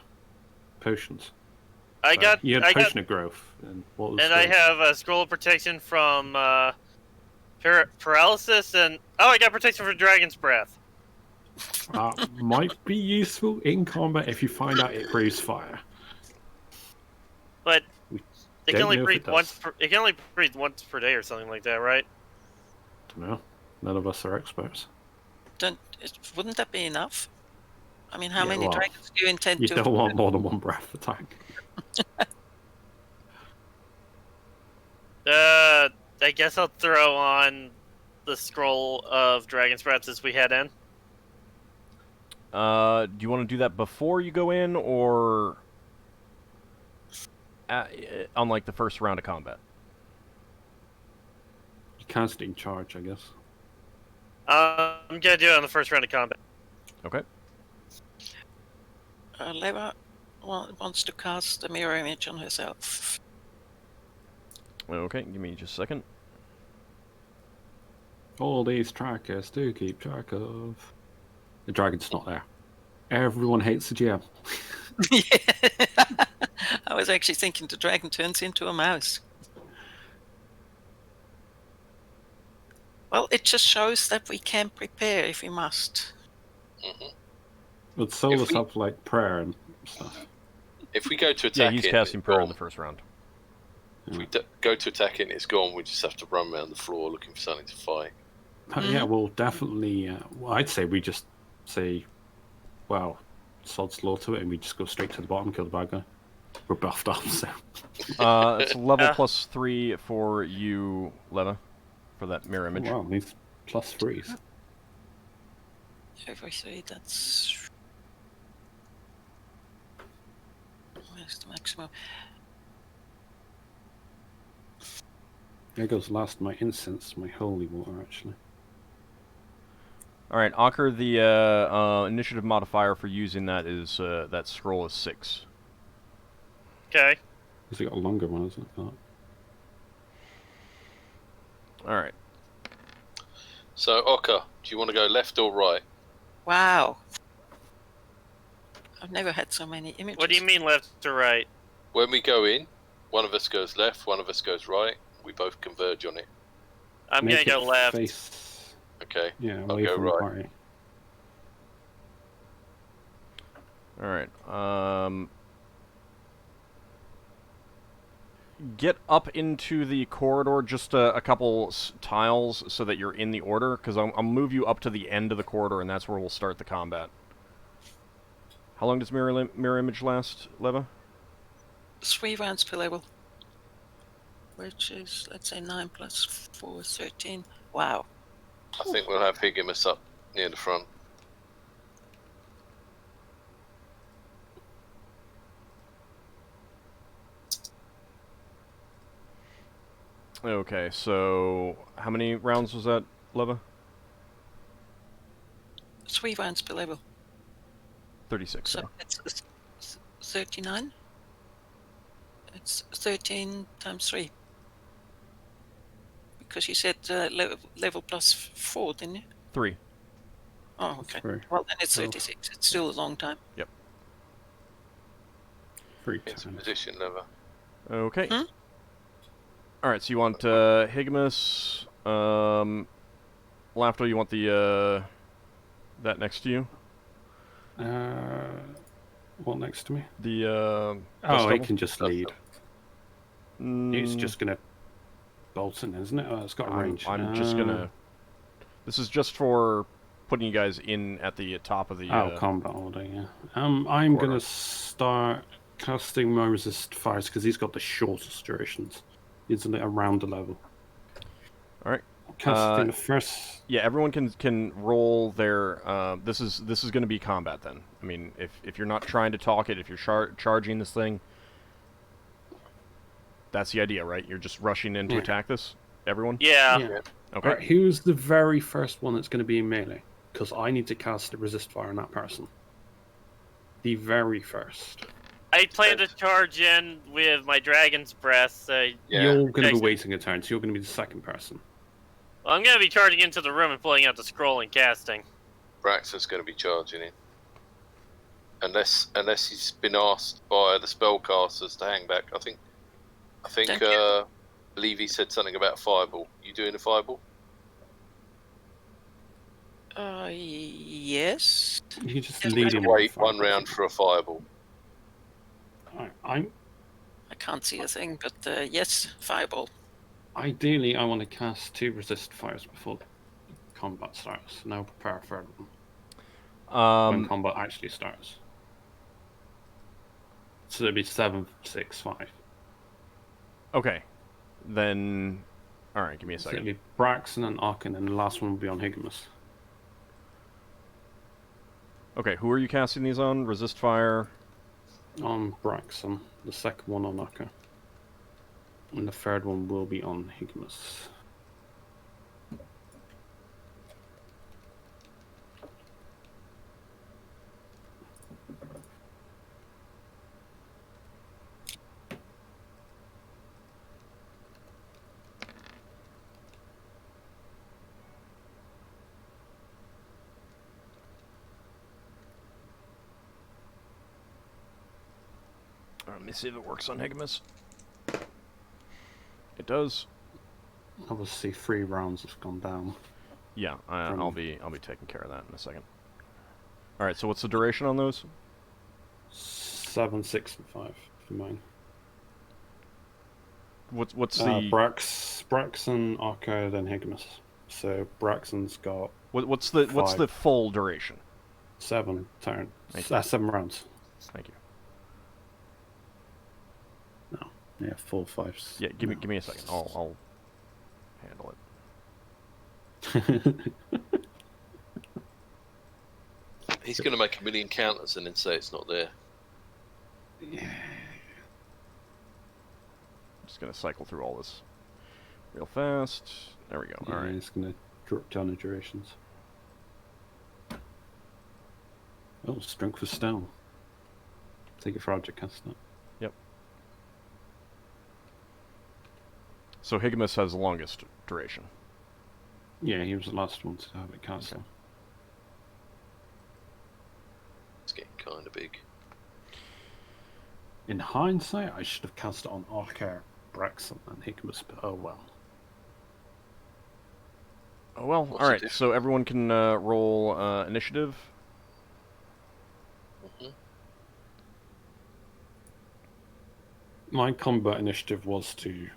Potions. I got You had I got potion of growth. And what was and I scrolls? have a scroll of protection from paralysis and I got protection from dragon's breath. Might be useful in combat if you find out it breathes fire. But We it don't can only know if breathe it does. once. It can only breathe once per day or something like that, right? Don't know. None of us are experts. Wouldn't that be enough? I mean, how Yeah, many well, dragons do you intend You to? don't want more than one breath attack. I guess I'll throw on the scroll of dragon's breath as we head in. Do you want to do that before you go in, or on like the first round of combat? You cast it in charge, I guess. I'm gonna do it on the first round of combat. Okay. Leva wants to cast a mirror image on herself. Okay, give me just a second. All these trackers to keep track of. The dragon's not there. Everyone hates the GM. Yeah. I was actually thinking the dragon turns into a mouse. Well, it just shows that we can prepare if we must. But Solas we- have like prayer and stuff. If we go to attack Yeah, he's it, casting it's prayer gone. in the first round. If we go to attack it and it's gone, we just have to run around the floor looking for something to fight. Yeah, we'll definitely. Well, I'd say we just say, well, sod's law to it, and we just go straight to the bottom, kill the bad guy. We're buffed up, so. It's level +3 for you, Leva, for that mirror image. Wow, these +3s. If I say that's... Where's the maximum? There goes last my incense, my holy water, actually. All right, Ockar, the initiative modifier for using that is that scroll is 6. Okay. Because we got a longer one, isn't it? All right. So, Ockar, do you want to go left or right? Wow. I've never had so many images. What do you mean left to right? When we go in, one of us goes left, one of us goes right. We both converge on it. I'm Make gonna it go left. Face, Okay. yeah, I'll away go from right. the party. All right. Get up into the corridor just a couple tiles so that you're in the order, because I'll move you up to the end of the corridor, and that's where we'll start the combat. How long does mirror image last, Leva? 3 rounds per level. Which is, let's say, 9 plus 4 is 13. Wow. I think we'll have Higimus up near the front. Okay, so how many rounds was that, Leva? 3 rounds per level. 36. So sorry. it's 39? It's 13 times 3. Because you said level plus 4, didn't you? 3. Oh, okay. 3. Well, then it's Oh. 36. It's still a long time. 3 It's times. position lever. Okay. Hmm? All right. So you want Higamus, Lafdul, you want the that next to you? What next to me? The Oh, dust he devil? can just lead. It's Mm, just gonna bolt in, isn't it? Oh, it's got a range. I'm just gonna. This is just for putting you guys in at the top of the. Combat order, yeah. I'm corridor. gonna start casting my resist fires because he's got the shortest durations. He's around the level. All right. Casting the first. Yeah, everyone can roll their. This is going to be combat then. I mean, if you're not trying to talk it, if you're charging this thing, that's the idea, right? You're just rushing in to Yeah. attack this. Everyone. Yeah. Yeah. Okay. Alright, who's the very first one that's going to be in melee? Because I need to cast the resist fire on that person. The very first. I plan to charge in with my dragon's breath. Yeah. You're going to be Jason. waiting a turn, so you're going to be the second person. Well, I'm going to be charging into the room and pulling out the scroll and casting. Braxon's going to be charging in. Unless he's been asked by the spellcasters to hang back. I think Thank you. Levy said something about fireball. You doing a fireball? Yes. You just Yes, lead To him. wait one round for a fireball. I'm I can't see a thing, but yes, fireball. ideally I want to cast 2 resist fires before combat starts. Now prepare for them when combat actually starts. So it'd be 7, 6, 5. Okay. Then. All right. Give me a So it'd second. be Braxon and Ockar, and the last one will be on Higamus. Okay. Who are you casting these on? Resist fire. On Braxon, the second one on Ockar, and the third one will be on Higamus. Let me see if it works on Higamus. It does. Obviously, 3 rounds have gone down. Yeah, I'll be taking care of that in a second. All right. So what's the duration on those? 7, 6, and 5 for mine. What's the Braxon, Ockar, then Higamus. So Braxon's got what's the full duration? 7 turns. Thank you. 7 rounds. Thank you. No, yeah, full 5. Yeah, give me a second. I'll handle it. He's going to make a million counters and then say it's not there. Yeah. Just gonna cycle through all this real fast. There we go. All right. It's gonna drop down the durations. Oh, strength for stone. Take it for object cast that. Yep. So Higamus has the longest duration. Yeah, he was the last one to have it cast. Okay. It's getting kind of big. In hindsight, I should have cast it on Ockar, Braxon, and Higamus, but oh well. Oh well. What's All the right. So everyone can roll initiative. My combat initiative was to...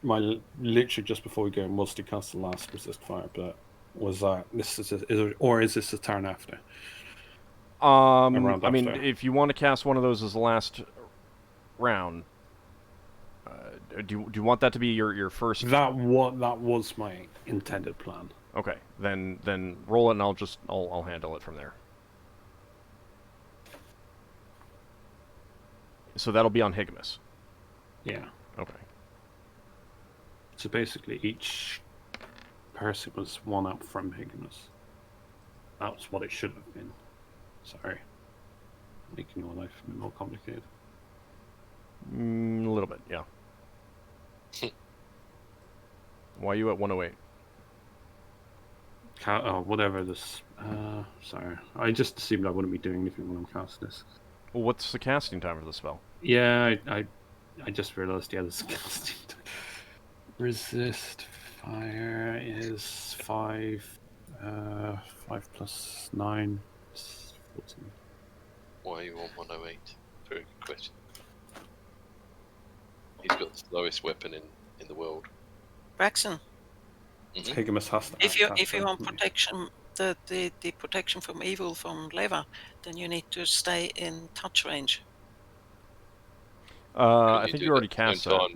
literally just before we go in was to cast the last resist fire, but was that... Is this a turn after? I Around mean, after. if you want to cast one of those as the last round, do you want that to be your first? That was my intended plan. Okay, then roll it, and I'll handle it from there. So that'll be on Higamus. Yeah. Okay. So basically, each person was 1 up from Higamus. That's what it should have been. Sorry. Making your life a bit more complicated. A little bit, yeah. Why are you at 108? Whatever this. Sorry. I just assumed I wouldn't be doing anything when I'm casting this. Well, what's the casting time for the spell? Yeah, I just realized, yeah, this casting time. Resist fire is 5. 5 plus 9 is 14. Why are you on 108? Very good question. He's got the slowest weapon in the world. Braxon, Higamus has to if you act if you after, want doesn't he? protection, the protection from evil from Leva, then you need to stay in touch range. I Couldn't think do you already that at the cast same that. time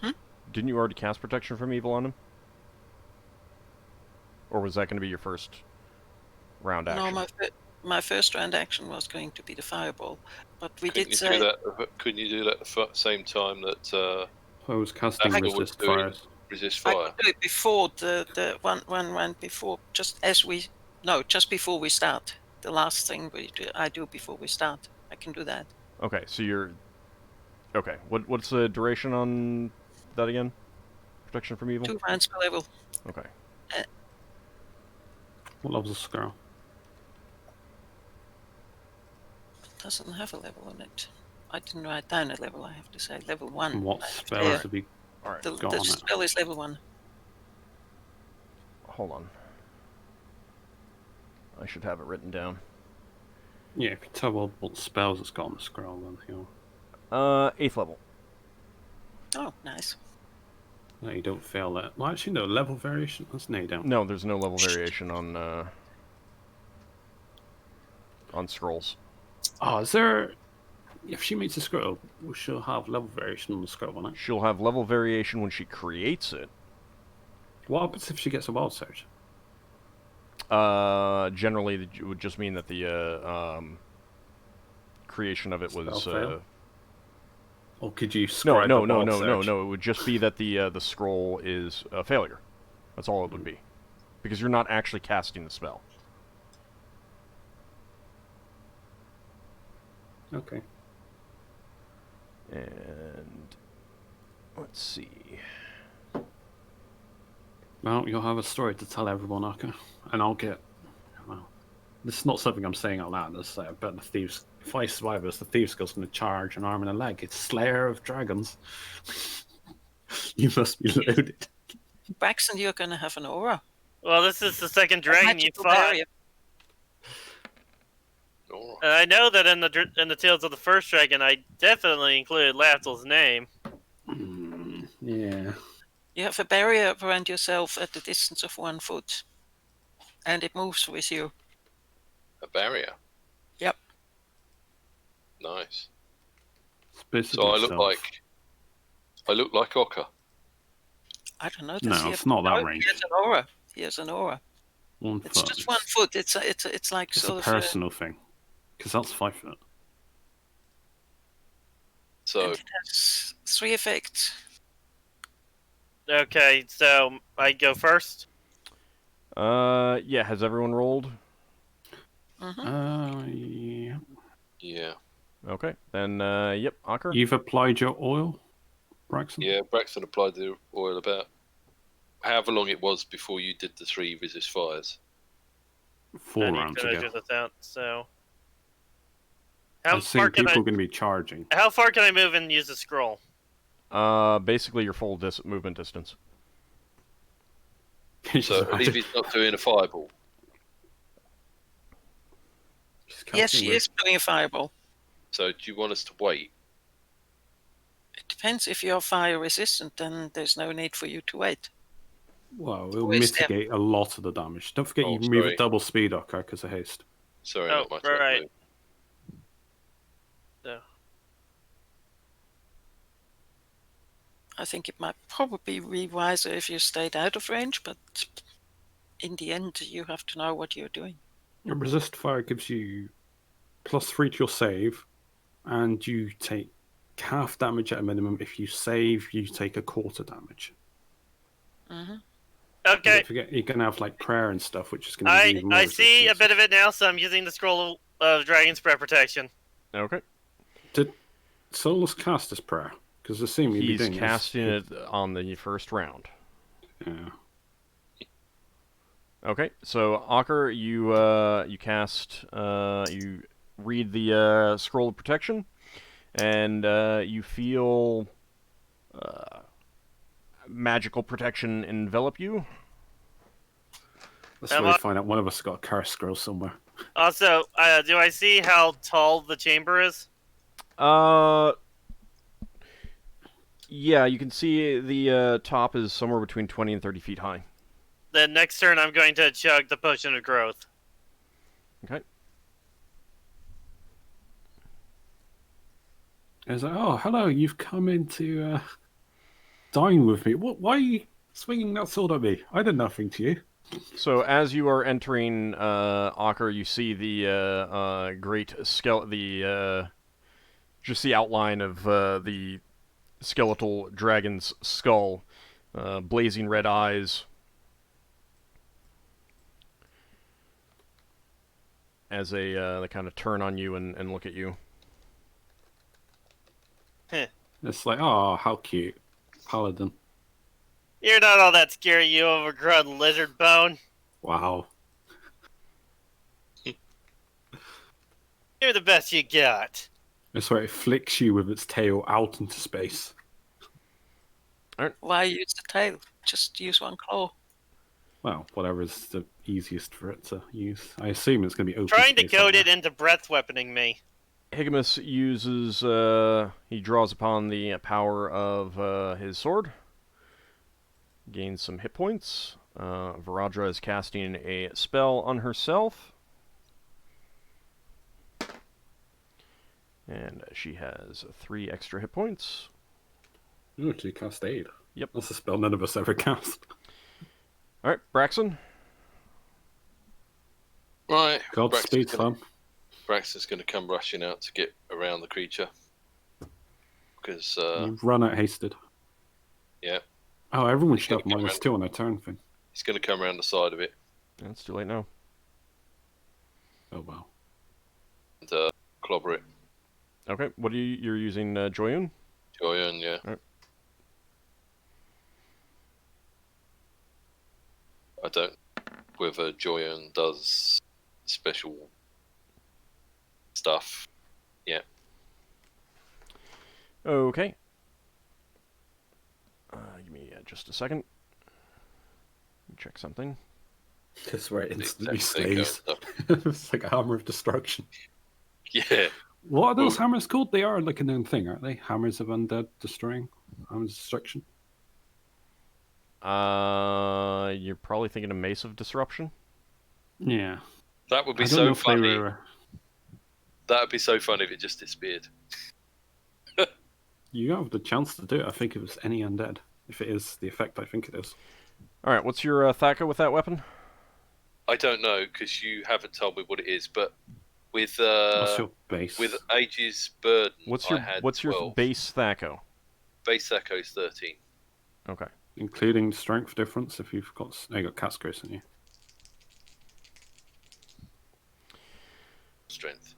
that Didn't you already cast protection from evil on him? Or was that going to be your first round action? No, my first round action was going to be the fireball, but we couldn't did you say do that? Couldn't you do that at the same time that I was casting Lafdul was resist doing fires. resist I fire? could do it before the one round before, just before we start. The last thing I do before we start. I can do that. Okay, so you're... Okay, what's the duration on that again? Protection from evil? 2 rounds per level. Okay. What level's the scroll? It doesn't have a level on it. I didn't write down a level, I have to say. Level 1. And what I have spells there. have we Alright, The got on it? spell is level 1. hold on. I should have it written down. Yeah, if you tell what spells it's got on the scroll, then he'll... 8th level. Oh, nice. No, you don't fail that. Well, actually, no, level variation. No, you don't. No, there's no level variation on scrolls. Oh, is there... If she makes a scroll, she'll have level variation on the scroll, won't it? She'll have level variation when she creates it. What happens if she gets a wild surge? Generally, it would just mean that the creation of it was... Spell fail? Or could you No, scribe no, a no, wild no, no, surge? no. It would just be that the scroll is a failure. That's all it would be. Because you're not actually casting the spell. Okay. And... let's see... Well, you'll have a story to tell everyone, Ockar. And I'll get... Well, this is not something I'm saying out loud. This, I bet the thieves... If I survive this, the thieves girl's going to charge an arm and a leg. It's Slayer of Dragons. You must be loaded. Braxton, you're going to have an aura. Well, this is the second dragon you Magical fought. barrier. Oh, And I know that in the Tales of the First Dragon, I definitely included Lafdul's name. Yeah. You have a barrier around yourself at the distance of 1 foot. And it moves with you. a barrier. Yep. Nice. It's basically So I look stealth. like Ockar. I don't know. No, it's not that range. He has an aura. He has an aura. 1 It's foot. just 1 foot. It's like It's sort a of personal thing. Because that's 5 foot. So and it has 3 effects. Okay, so I go first. Yeah, has everyone rolled? Mm-hmm. Yeah. yeah, Okay, then, yep, Ockar? You've applied your oil, Braxon? yeah. Braxton applied the oil about however long it was before you did the 3 resist fires. 4 I need rounds to measure ago. this out. So, I how was far saying can people are going to be charging. How far can I move and use the scroll? Basically your full movement distance. So at least he's not doing a fireball. Yes, he is doing a fireball. So do you want us to wait? It depends. If you're fire resistant, then there's no need for you to wait. Well, it'll Always there. mitigate a lot of the damage. Don't forget Oh, you move sorry. at double speed, Ockar, because of haste. Sorry, Oh, not my turn. right. Lou. So, I think it might probably be wiser if you stayed out of range, but in the end, you have to know what you're doing. Your resist fire gives you +3 to your save, and you take half damage at a minimum. If you save, you take a quarter damage. Mm-hmm. okay, Don't forget, you can have like prayer and stuff, which is going to give you even more I see a resistance. bit of it now, so I'm using the scroll of Dragon Spread Protection. Okay. Solas cast his prayer? Because I assume he'd be He's doing this. casting it on the first round. Yeah. Okay, so Ockar, you cast you read the scroll of protection, and you feel magical protection envelop you. That's where we find out one of us got a curse scroll somewhere. Also, do I see how tall the chamber is? Yeah, you can see the top is somewhere between 20 and 30 feet high. Then next turn, I'm going to chug the potion of growth. Okay. It's like, oh, hello, you've come in to dine with me. Why are you swinging that sword at me? I did nothing to you. So as you are entering Ockar, you see the great just the outline of the skeletal dragon's skull, blazing red eyes. As they kind of turn on you and look at you. It's like, oh, how cute. Paladin. You're not all that scary, you overgrown lizard bone. Wow. You're the best you got. It's where it flicks you with its tail out into space. Why use the tail? Just use one claw. Well, whatever is the easiest for it to use. I assume it's going to be open Trying to space goad out it into breath weaponing me. Higamus uses, he draws upon the power of his sword. Gains some hit points. Varadra is casting a spell on herself. And she has 3 extra hit points. Ooh, she cast aid. Yep. That's a spell none of us ever cast. Alright, Braxon. Right. Godspeed, fam. Braxton's going to come rushing out to get around the creature. Because, You've run out hasted. yeah, Oh, everyone should have gonna go -2 on their turn thing. he's going to come around the side of it Yeah, it's too late now. Oh, wow. and clobber it. Okay, what are you're using Joyun? Joyon, yeah. Alright. I don't whether Joyon does special stuff. Yeah. Okay. Give me just a second. Check something. That's where it instantly Exactly, go stays. and It's like a hammer of destruction. Yeah. What are those Ooh. hammers called? They are like a known thing, aren't they? Hammers of undead destroying. Hammers of destruction. You're probably thinking of Mace of Disruption. Yeah. That would be I don't know so if they funny. were. That would be so funny if it just disappeared. You have the chance to do it. I think it was any undead. If it is the effect, I think it is. All right, what's your Thaka with that weapon? I don't know because you haven't told me what it is, but with What's your base? with Age's Burden, What's I your had what's 12. your base Thako? Base Echo's 13. Okay. Including strength difference if you've got. No, you got cast grace in you. Strength.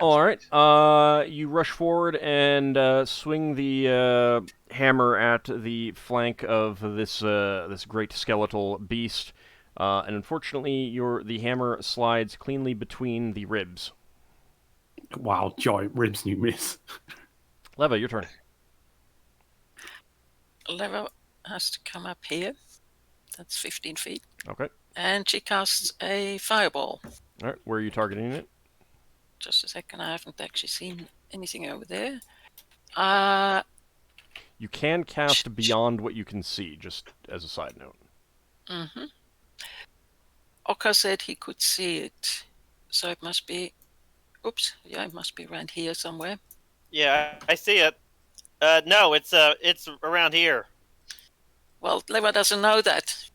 All right. You rush forward and swing the hammer at the flank of this great skeletal beast, and unfortunately, the hammer slides cleanly between the ribs. Wow, giant ribs and you miss. Leva, your turn. Leva has to come up here. That's 15 feet. Okay. And she casts a fireball. All right. Where are you targeting it? Just a second, I haven't actually seen anything over there. You can cast beyond what you can see, just as a side note. Mm-hmm. Ockar said he could see it. So it must be... Oops. Yeah, it must be around here somewhere. Yeah, I see it. No, it's around here. Well, Leva doesn't know that.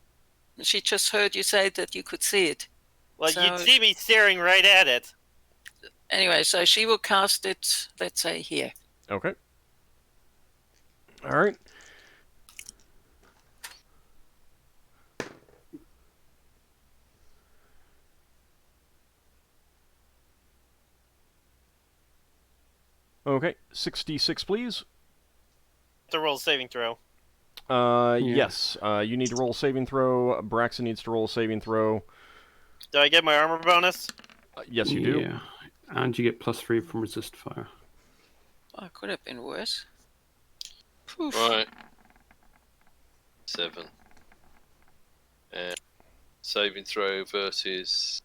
She just heard you say that you could see it. Well, So- you'd see me staring right at it. Anyway, so she will cast it, let's say, here. Okay. All right. Okay, 66, please. To roll a saving throw. Yes. You need to roll a saving throw. Braxon needs to roll a saving throw. Do I get my armor bonus? Yes, you do. Yeah. And you get +3 from resist fire. Oh, it could have been worse. Poof. Right. 7. And saving throw versus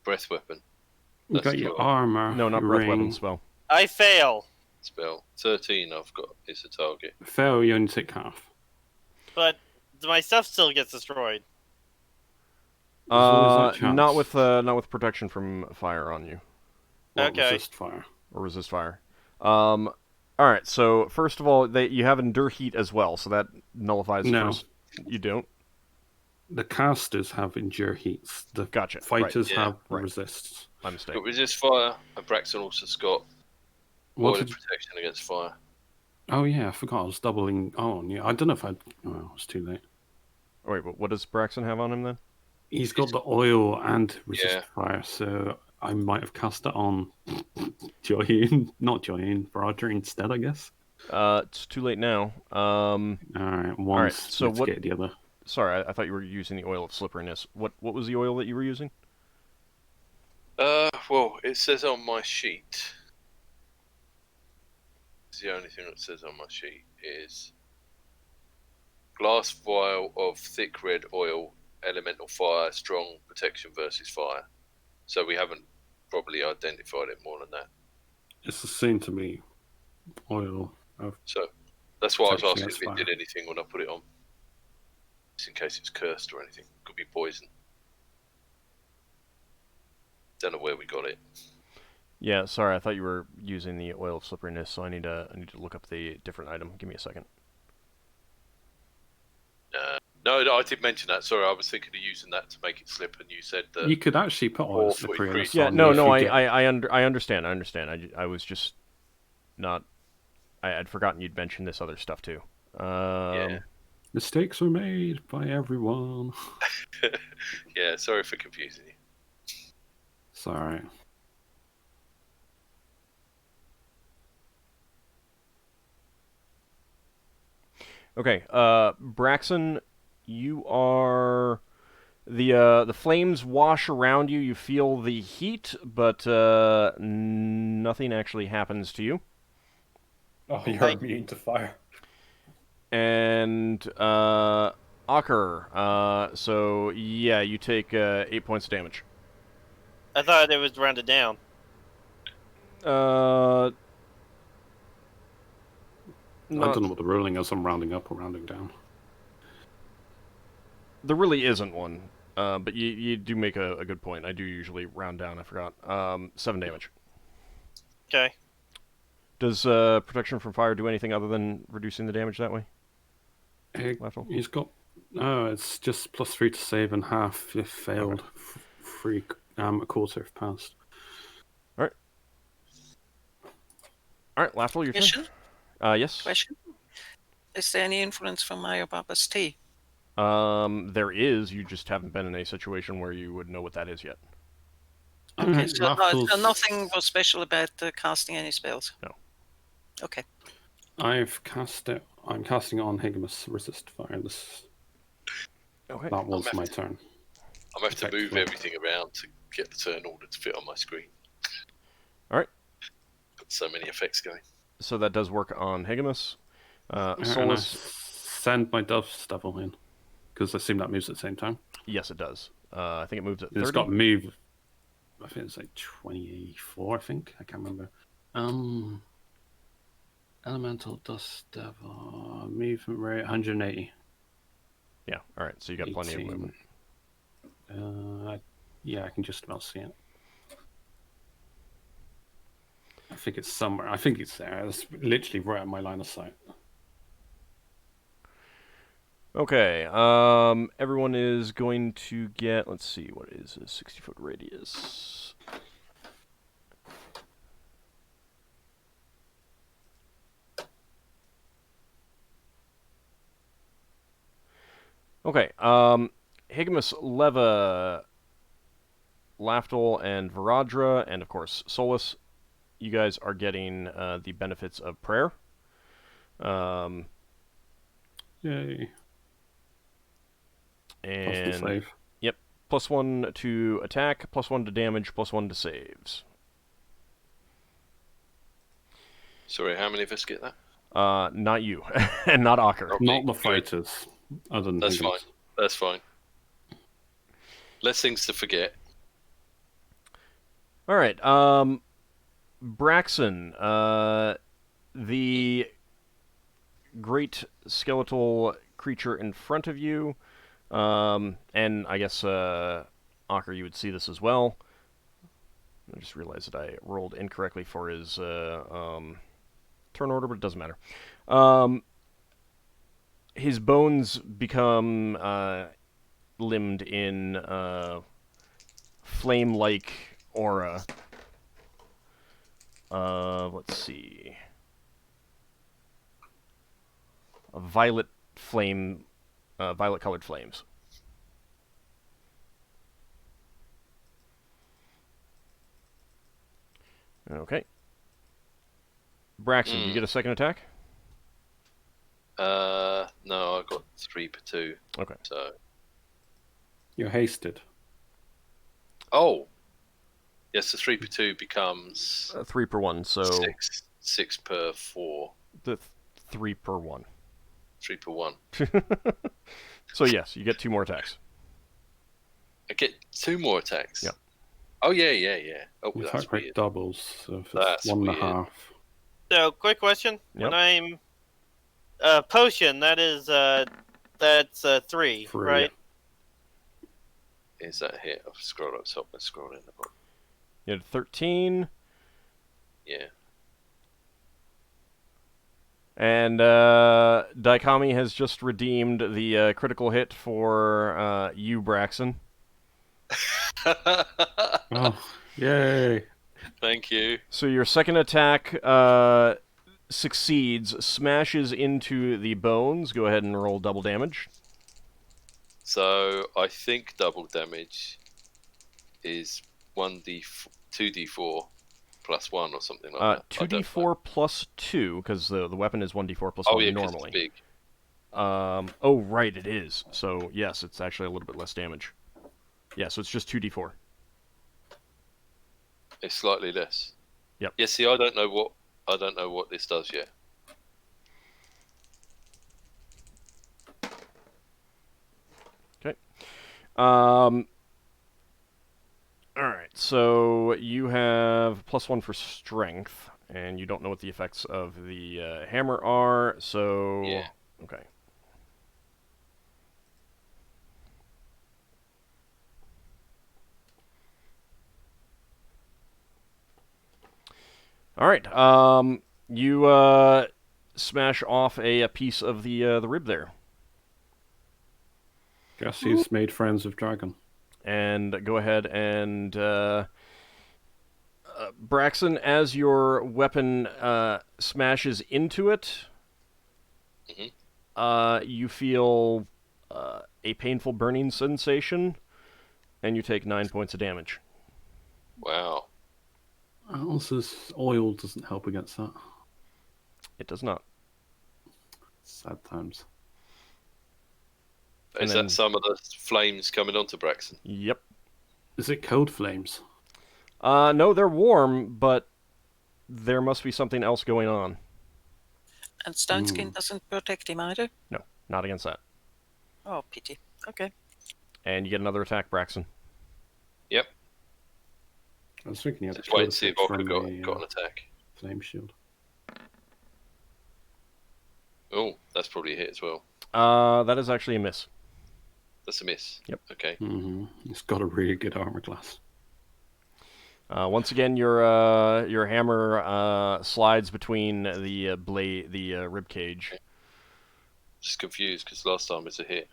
breath weapon. You That's got your 12. armor. No, not your breath ring. weapon spell. I fail, Spell. 13 I've got is the target. Fail, you only take half. but my stuff still gets destroyed. There's always that Not chance. not with protection from fire on you Well, Okay. resist fire. or resist fire. All right. So first of all, you have endure heat as well, so that nullifies the No. first. You don't. The casters have endure heats. The Gotcha. fighters yeah, have right. resists. My mistake. Got resist fire, and Braxton also's got What boiler did... protection against fire. Oh yeah, I forgot. I was doubling on. Yeah, I don't know if I. Oh, it's too late. Oh, wait, but what does Braxon have on him then? He's got the oil and resist Yeah. fire, so I might have cast it on Joyen, not Joyen, Roger instead, I guess. It's too late now. All right, once. so let's what- get the other. Sorry, I thought you were using the oil of slipperiness. What was the oil that you were using? Well, it says on my sheet. The only thing that says on my sheet is glass vial of thick red oil, elemental fire, strong protection versus fire. So we haven't probably identified it more than that. It's assumed to be oil. So that's why I was Protection asking if against it did anything when I put it on. Just in case it's cursed or anything. Could be poison. Don't know where we got it. Yeah, sorry, I thought you were using the oil of slipperiness, so I need to look up the different item. Give me a second. No, I did mention that. Sorry, I was thinking of using that to make it slip, and you said that. You could actually put oil Or slippery increase. Yeah, on no, if no, you get- I understand. I was just not. I'd forgotten you'd mentioned this other stuff too. Yeah. Mistakes are made by everyone. Yeah, sorry for confusing you. Sorry. Okay, Braxon, you are the flames wash around you. You feel the heat, but nothing actually happens to you. Oh, you're Like- immune to fire. And Ockar, so yeah, you take 8 points of damage. I thought it was rounded down. I Not, don't know what the ruling is. I'm rounding up or rounding down. there really isn't one, but you do make a good point. I do usually round down. I forgot. 7 damage. Okay. Does protection from fire do anything other than reducing the damage that way? Lafdul? He's got. Oh, it's just +3 to save and half if failed. Free, a quarter if passed. All right, Lafdul, your Question? turn. Yes. Question? Is there any influence from Mario Barber's tea? There is. You just haven't been in a situation where you would know what that is yet. Okay, so Lafdul's- nothing was special about casting any spells? No. Okay. I've cast it. I'm casting it on Higamus resist fire. Okay. That was my turn. I'm going to have to move Effectively. everything around to get the turn order to fit on my screen. All right. Got so many effects going. So that does work on Higamus. And I Solas, send my dove devil in because I assume that moves at the same time. yes, it does. I think it moves at 30. It's got move. I think it's like 24. I think I can't remember. Elemental dust devil movement rate 180. Yeah. All right. So you got plenty of 18. movement. Yeah, I can just about see it. I think it's somewhere. I think it's there. It's literally right at my line of sight. Okay. Everyone is going to get. Let's see. What is a 60-foot radius? Okay. Higamus, Leva, Lafdul, and Varadra, and of course Solas. you guys are getting the benefits of prayer. Yay. Plus the And save. yep, +1 to attack, +1 to damage, +1 to saves. Sorry, how many of us get that? Not you, and not Ockar. Okay, Not the good. fighters. Other than That's Higgins. fine. That's fine. Less things to forget. All right, Braxon, the great skeletal creature in front of you, and I guess Ockar, you would see this as well. I just realized that I rolled incorrectly for his turn order, but it doesn't matter. His bones become limbed in flame-like aura. Let's see. A violet flame, violet-colored flames. Okay. Braxon, do you get a second attack? No, I got 3 per 2. Okay. So. You're hasted. Oh. Yes, the 3 per 2 becomes 3 per 1, so 6 per 4. the 3 per 1. 3 per 1. So yes, you get 2 more attacks. I get 2 more attacks. Yep. Oh yeah. Oh, The that's attack rate weird. doubles, so if it's That's 1.5. weird. So, quick question: Yep. when I'm potion, that's 3, Three, right? Is that a hit? I've scrolled up top. Let's scroll in the bottom. You had 13, Yeah. and Daikami has just redeemed the critical hit for you, Braxon. Oh, yay! Thank you. So your second attack succeeds, smashes into the bones. Go ahead and roll double damage. So I think double damage is 2d4 plus 1 or something like that. I don't know. 2d4 plus 2, because the weapon is 1d4 plus 1 Oh yeah, 'cause normally. it's big. Oh, right, it is. So, yes, it's actually a little bit less damage. Yeah, so it's just 2d4. It's slightly less. Yep. Yeah. See, I don't know what this does yet. Alright, so you have +1 for strength, and you don't know what the effects of the hammer are, so... Yeah. Okay. Alright, you smash off a piece of the rib there. Guess he's made friends with Dragon. And go ahead and Braxon, as your weapon smashes into it, you feel a painful burning sensation, and you take 9 points of damage. Wow. Alice's oil doesn't help against that. It does not. Sad times. Is then- that some of the flames coming onto Braxon? Yep. Is it cold flames? No, they're warm, but there must be something else going on. And stone skin doesn't protect him either? No, not against that. Oh, pity. Okay. And you get another attack, Braxon. Yep. I was thinking you had Just wait and see if protection Ockar from the, got an attack. flame shield. Oh, that's probably a hit as well. That is actually a miss. That's a miss. Yep. Okay. Mm-hmm. It's got a really good armor class. Once again, your hammer slides between the blade, the rib cage. Just confused because last time it was a hit.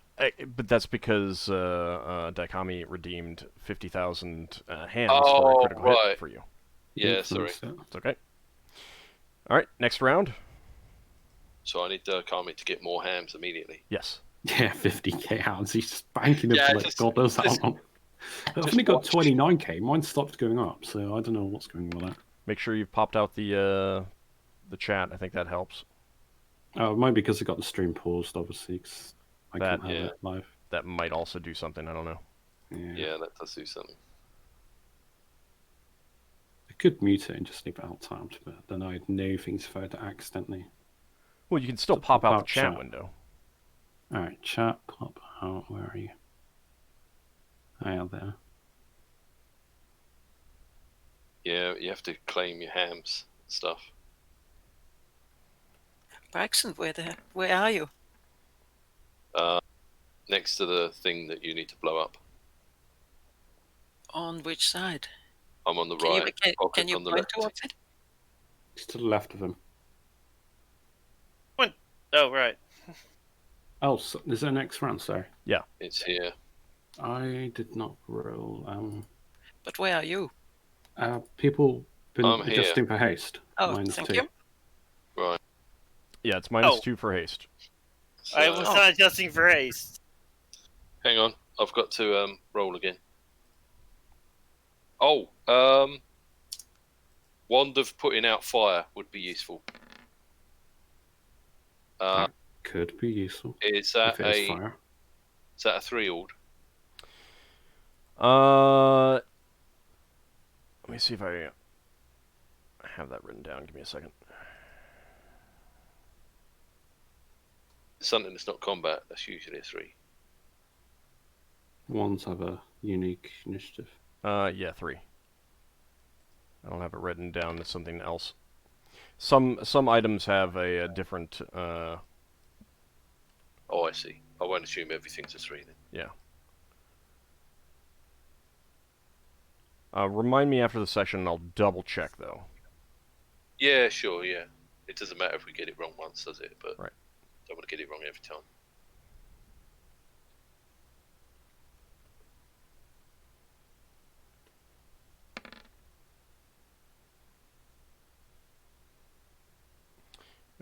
But that's because Daikami redeemed 50,000 hands for a Oh, critical right. hit for you. Yeah, Makes sorry. sense, yeah. It's okay. All right, next round. So I need Kami to get more hams immediately. Yes. Yeah, 50k hounds. He's just banking it Yeah, for like just- God knows how just- long. I've just only got watch. 29k. Mine stopped going up, so I don't know what's going on with that. Make sure you've popped out the chat. I think that helps. Oh, it might be because I got the stream paused, obviously, 'cause I That- can't have yeah. it live. That might also do something. I don't know. Yeah, that does do something. I could mute it and just leave it out timed, but then I'd know things if I had to accidentally. Well, you can still So pop pop out the out chat chat. window. Alright, chat, pop out. Where are you? Out there. Yeah, you have to claim your hams and stuff. Braxon, where are you? Next to the thing that you need to blow up. On which side? I'm on the Can right. you, Ockar can you on the point left. towards it? It's to the left of him. Oh, right. Oh, so, is there next round? Sorry. It's here. I did not roll. But where are you? People been I'm here. adjusting for haste. Oh, Minus thank 2. you. Right. Yeah, it's -2 Oh. for haste. So, I was not adjusting for haste. hang on. I've got to roll again. Oh, wand of putting out fire would be useful. Could be useful. Is If that it is a fire. 3 ord? Let me see if I have that written down. Give me a second. Something that's not combat. That's usually a 3. Ones have a unique initiative. Yeah, 3. I don't have it written down as something else. Some items have a different. Oh, I see. I won't assume everything's a 3 then. Yeah. Remind me after the session, and I'll double check though. Yeah, sure. Yeah, it doesn't matter if we get it wrong once, does it? But Right. don't want to get it wrong every time.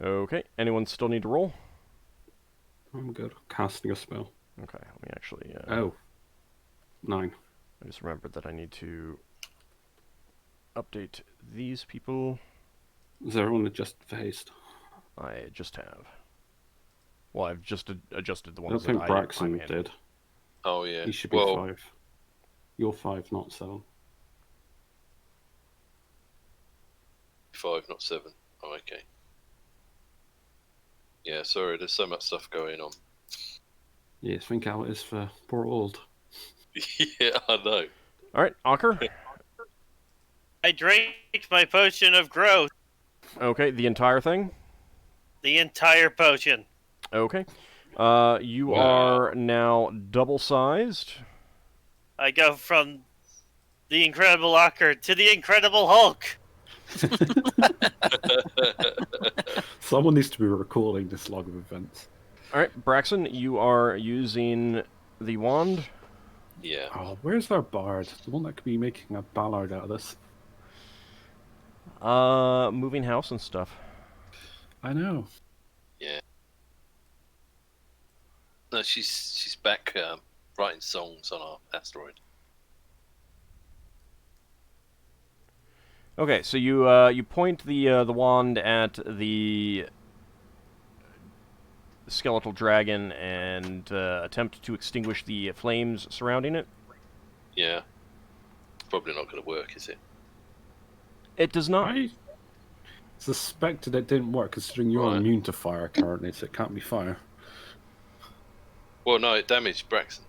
Okay. Anyone still need to roll? I'm good. Casting a spell. Okay. Let me actually. Oh. 9. I just remembered that I need to update these people. Is everyone adjusted for haste? I just have. Well, I've just adjusted the I don't ones think that Braxon I'm in. did. Oh yeah. He should be 5. You're 5, not 7. 5, not 7. Oh, okay. Yeah, sorry. There's so much stuff going on. Yeah, think how it is for poor old. Yeah, I know. All right, Ockar. I drank my potion of growth. Okay, the entire thing. The entire potion. Okay. You Wow. are now double-sized. I go from the Incredible Ockar to the Incredible Hulk. Someone needs to be recording this log of events. All right, Braxon, you are using the wand. Yeah. Oh, where's our bard? The one that could be making a ballad out of this. Moving house and stuff. I know. Yeah. No, she's back writing songs on our asteroid. Okay, so you point the wand at the skeletal dragon and attempt to extinguish the flames surrounding it. Yeah. Probably not going to work, is it? It does not. I suspected it didn't work, considering you're Right. immune to fire currently, so it can't be fire. Well, no, it damaged Braxon.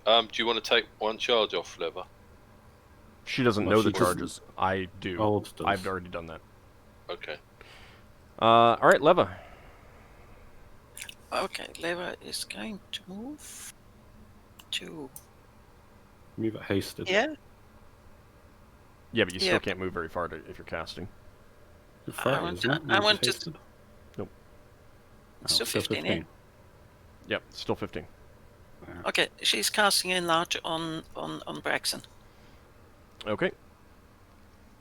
Do you want to take 1 charge off, Lever? She doesn't Well, know she the doesn't- charges. I do. Old does. I've already done that. Okay. All right, Leva. Okay, Leva is going to move to Move it hasted. here. Yeah, but you still Yeah. can't move very far if you're casting. It's fire, I want isn't to- it? I Move want it to- hasted? It's still still 15. Yep, still 15. Okay, she's casting enlarge on Braxon. Okay.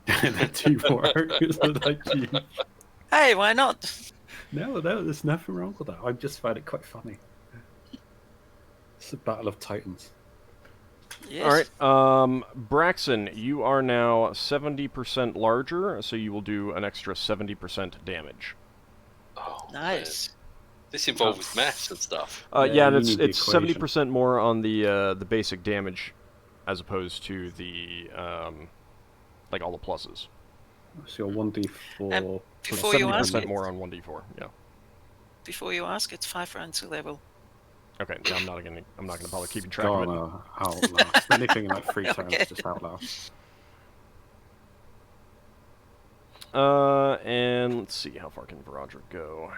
That do work. Isn't that huge? Hey, why not? No, there's nothing wrong with that. I just found it quite funny. It's a battle of titans. Yes. All right. Braxon, you are now 70% larger, so you will do an extra 70% damage. Oh, Nice. man. This involves maths and stuff. Yeah, and you it's need the it's equation. 70% more on the basic damage, as opposed to the like all the pluses. So your 1d4 plus Before you ask 70% it, more on 1d4. Yeah. before you ask, it's 5 rounds to level. Okay. Yeah, I'm not gonna bother keeping track of it. Gonna outlast. Anything like 3 times Okay. just outlast. And let's see, how far can Varadra go?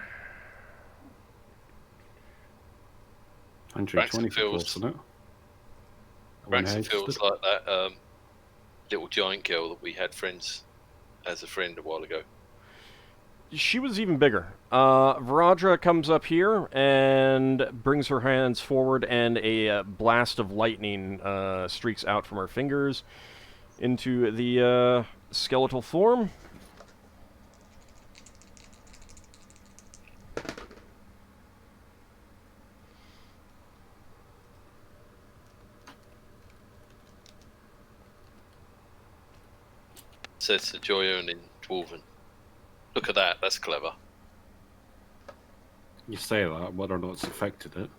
120 for feels- force, isn't it? Braxon One-edged. feels like that little giant girl that we had as a friend a while ago. She was even bigger. Varadra comes up here and brings her hands forward, and a blast of lightning streaks out from her fingers into the skeletal form. Says the Joyon in Dwarven. Look at that, that's clever. You say that, whether or not it's affected it.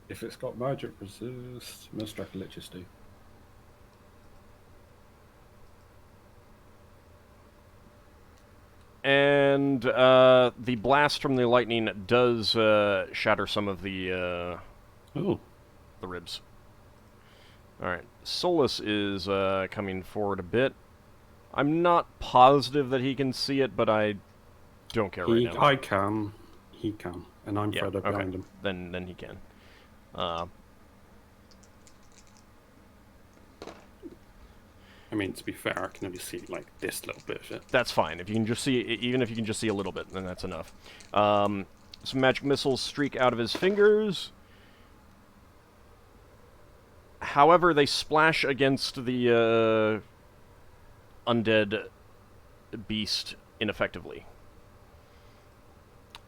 If it's got magic resist, most Dracoliches do. And the blast from the lightning does shatter some of the Oh, ribs. Alright, Solas is coming forward a bit. I'm not positive that he can see it, but I don't care right now. I can. He can. And I'm Yeah, further okay. behind him. Then he can. I mean, to be fair, I can only see like this little bit of it. That's fine. If you can just see, even if you can just see a little bit, then that's enough. Some magic missiles streak out of his fingers. However, they splash against the undead beast ineffectively.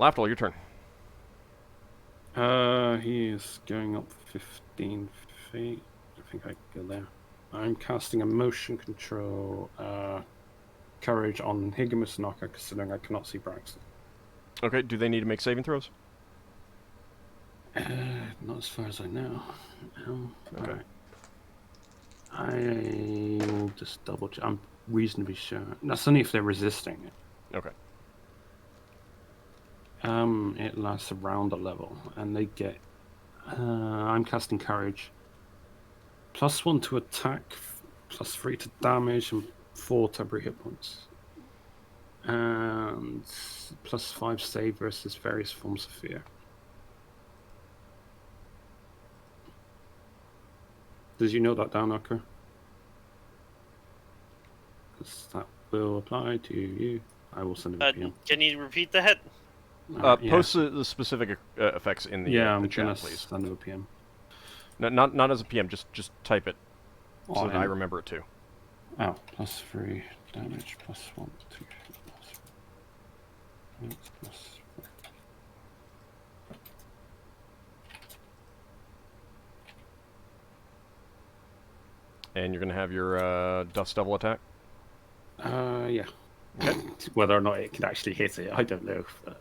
Lafdul, your turn. He is going up 15 feet. I think I can go there. I'm casting a motion control courage on Higamus and Ockar, considering I cannot see Braxon. Okay, do they need to make saving throws? Not as far as I know. Okay. Alright. I will just double check. I'm reasonably sure. That's only if they're resisting it. Okay. It lasts around a level, and they get. I'm casting courage. +1 to attack, +3 to damage, and 4 temporary hit points. And +5 save versus various forms of fear. Did you note that down, Ockar? Because that will apply to you. I will send it a PM. Can you repeat that? Yeah. Post the specific effects in the, Yeah, the I'm chat, gonna please. send it a PM. No, not as a PM, just type it so that I and- remember it too. Oh, +3 damage, +1, 2, plus. And you're going to have your Dust Devil attack? Yeah. Whether or not it can actually hit it, I don't know. But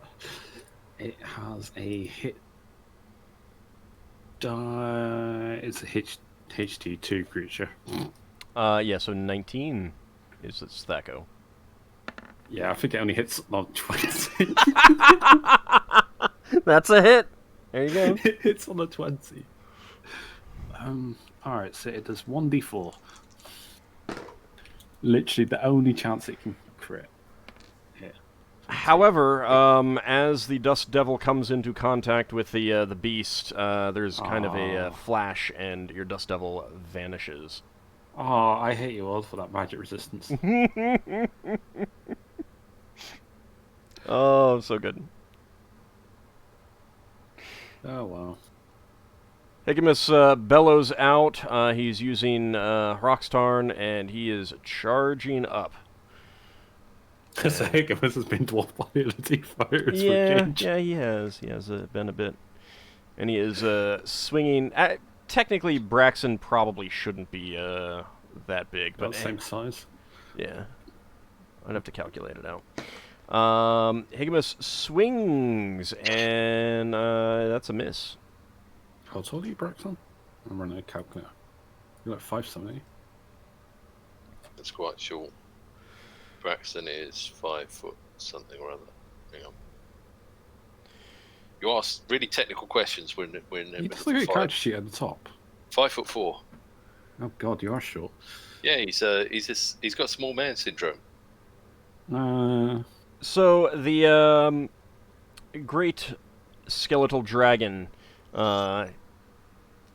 it has a hit die. It's a HT2 creature. Yeah, so 19 is its Thacko. Yeah, I think it only hits on 20. That's a hit! There you go. It hits on a 20. Alright, so it does 1d4. Literally the only chance it can crit. Yeah. However, as the Dust Devil comes into contact with the beast, there's kind of a flash, and your Dust Devil vanishes. Oh, I hate you all for that magic resistance. Oh, so good. Oh, wow. Higamus bellows out. He's using Hroxtarn, and he is charging up. So Higamus has been dwarfed by the fighters for Yeah, change. yeah, he has. He has been a bit. And he is swinging. Technically, Braxon probably shouldn't be that big, About but the same size. yeah, I'd have to calculate it out. Higimus swings, and that's a miss. How tall are you, Braxon? I'm running a calculator. You're like 5'7". That's quite short. Braxton is 5 foot something or other. Hang on. You ask really technical questions when You just look at your character sheet at the top. 5'4". Oh God, you are short. Yeah, he's got small man syndrome. So the great skeletal dragon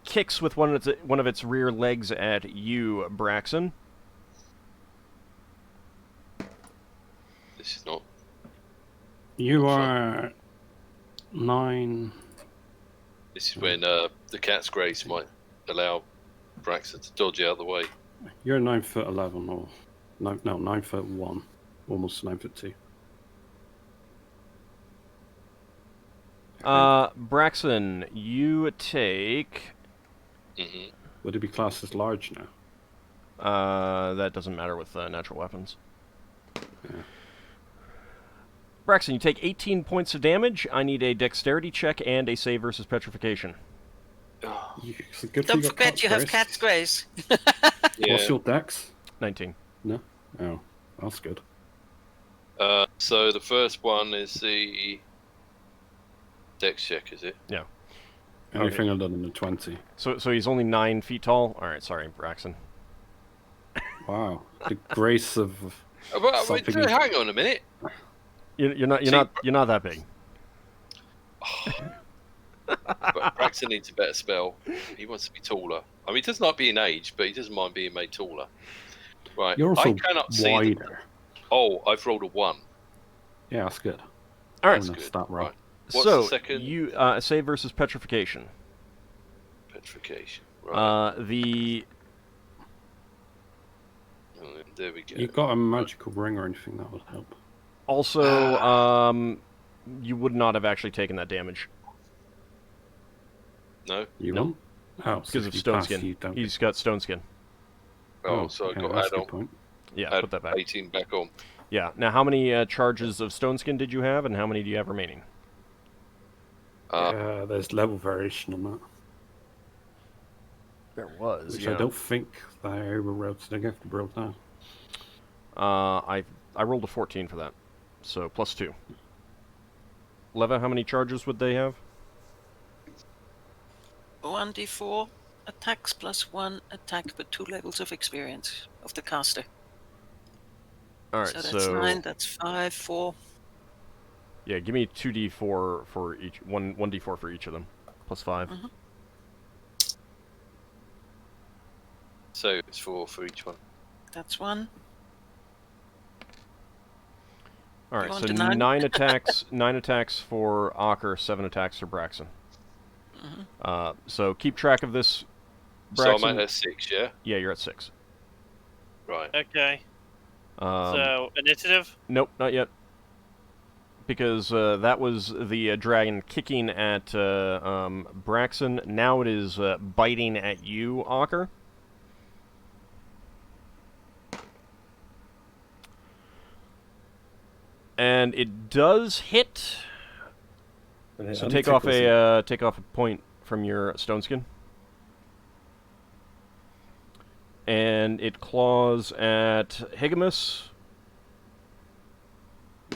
kicks with one of its rear legs at you, Braxon. This is not. You are 9. This is when the cat's grace might allow Braxton to dodge out of the way. You're 9'11" or 9'1", almost 9'2". Braxon, you take. Mm-hmm. Would it be classed as large now? That doesn't matter with natural weapons. Yeah. Braxon, you take 18 points of damage. I need a dexterity check and a save versus petrification. Don't forget you have cat's grace. Yeah. What's your dex? 19. No? Oh, that's good. So the first one is the dex check, is it? Yeah. Anything other than a 20. So he's only 9 feet tall? Alright, sorry, Braxon. Wow. The grace of... Wait, hang on a minute. You're not that big. But Braxton needs a better spell. He wants to be taller. I mean, he doesn't like being aged, but he doesn't mind being made taller. Right. You're also I cannot see wider. I've rolled a 1. Yeah, that's good. Alright. That's good. Stat roll. Right. What's So, the second? you save versus petrification. Petrification. Right. There we go. You got a magical ring or anything that would help? Also, you would not have actually taken that damage. No? You No. won't? Oh, so Because if of you stone pass, skin. you don't. He's got stone skin. Oh, so I okay, got that's a add good on. point. Yeah, Add put that back. 18 back on. Yeah. Now, how many charges of stone skin did you have, and how many do you have remaining? There's level variation on that. There was. Which I don't think they overrode, so they have to roll down. I rolled a 14 for that, so plus 2. Leva, how many charges would they have? 1d4 attacks plus 1 attack with 2 levels of experience of the caster. All right, So that's 9, that's 5, 4. Yeah, give me 2d4 for each, 1d4 for each of them, plus 5. Mm-hmm. So it's 4 for each one. That's 1. All right, You so want to 9 attacks, 9 attacks for Ockar, 7 attacks for Braxon. Mm-hmm. So keep track of this, Braxon. So I'm at 6, yeah? Yeah, you're at 6. Right. Okay. So initiative? Nope, not yet. Because that was the dragon kicking at Braxon. Now it is biting at you, Ockar. And it does hit. So take off a point from your stone skin. And it claws at Higimus.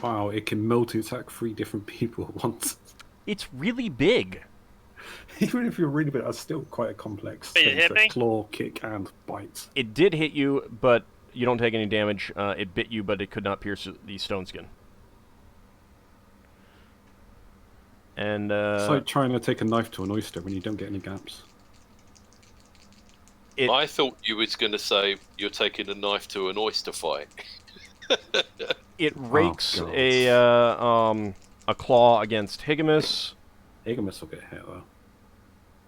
Wow, it can multi-attack 3 different people at once. It's really big. Even if you're reading it, that's still quite a complex Wait, it thing. hit So me? claw, kick, and bite. It did hit you, but you don't take any damage. It bit you, but it could not pierce the stone skin. And It's like trying to take a knife to an oyster when you don't get any gaps. I thought you was going to say you're taking a knife to an oyster fight. it rakes God. a claw against Higimus. Higimus will get hit, though.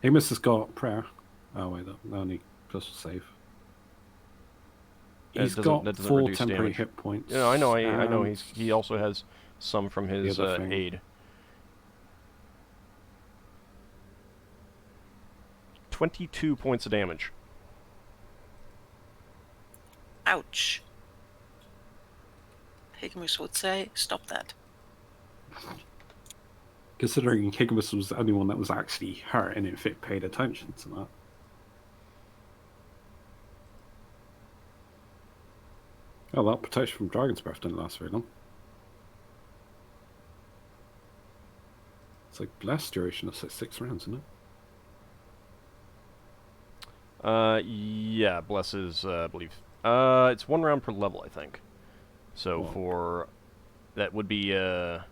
Higimus has got prayer. Oh, wait, that only plus save. He's got that doesn't 4 reduce temporary damage. hit points. Yeah, I know. I know. and He also has some from his other thing. aid. 22 points of damage. Ouch. Higmus would say, stop that. Considering Higmus was the only one that was actually hurt and if it paid attention to that. Oh, that protection from Dragon's Breath didn't last very long. It's like blast duration of 6 rounds, isn't it? Yeah, Bless is, I believe. It's 1 round per level, I think. So What? for... That would be, I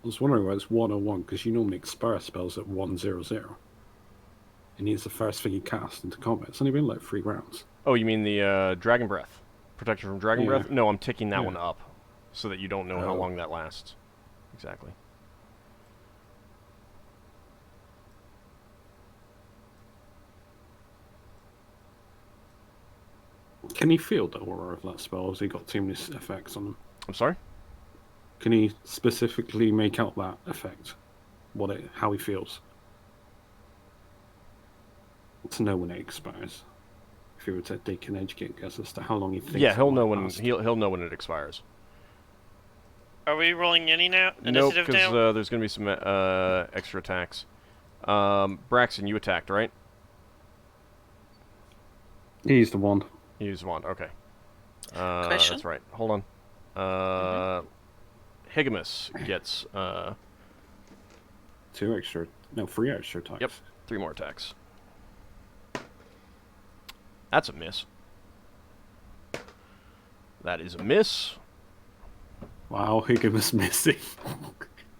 was wondering why it's 101, because you normally expire spells at 100. And it's the first thing you cast into combat. It's only been like 3 rounds. Oh, you mean the, Dragon Breath? Protection from Dragon Yeah. Breath? No, I'm ticking that Yeah. one up. So that you don't know how Oh. long that lasts. Exactly. Can he feel the aura of that spell, or has he got too many effects on him? I'm sorry? Can he specifically make out that effect? How he feels? To know when it expires. If you were to take an educate guess as to how long he thinks. Yeah, he'll it know might when last. he'll know when it expires. Are we rolling any now? Nope, Initiative because now? there's going to be some extra attacks. Braxon, you attacked, right? He's the one. You used wand, okay. Question? That's right. Hold on. Higamus gets 3 extra attacks. Yep. 3 more attacks. That's a miss. That is a miss. Wow, Higamus missing.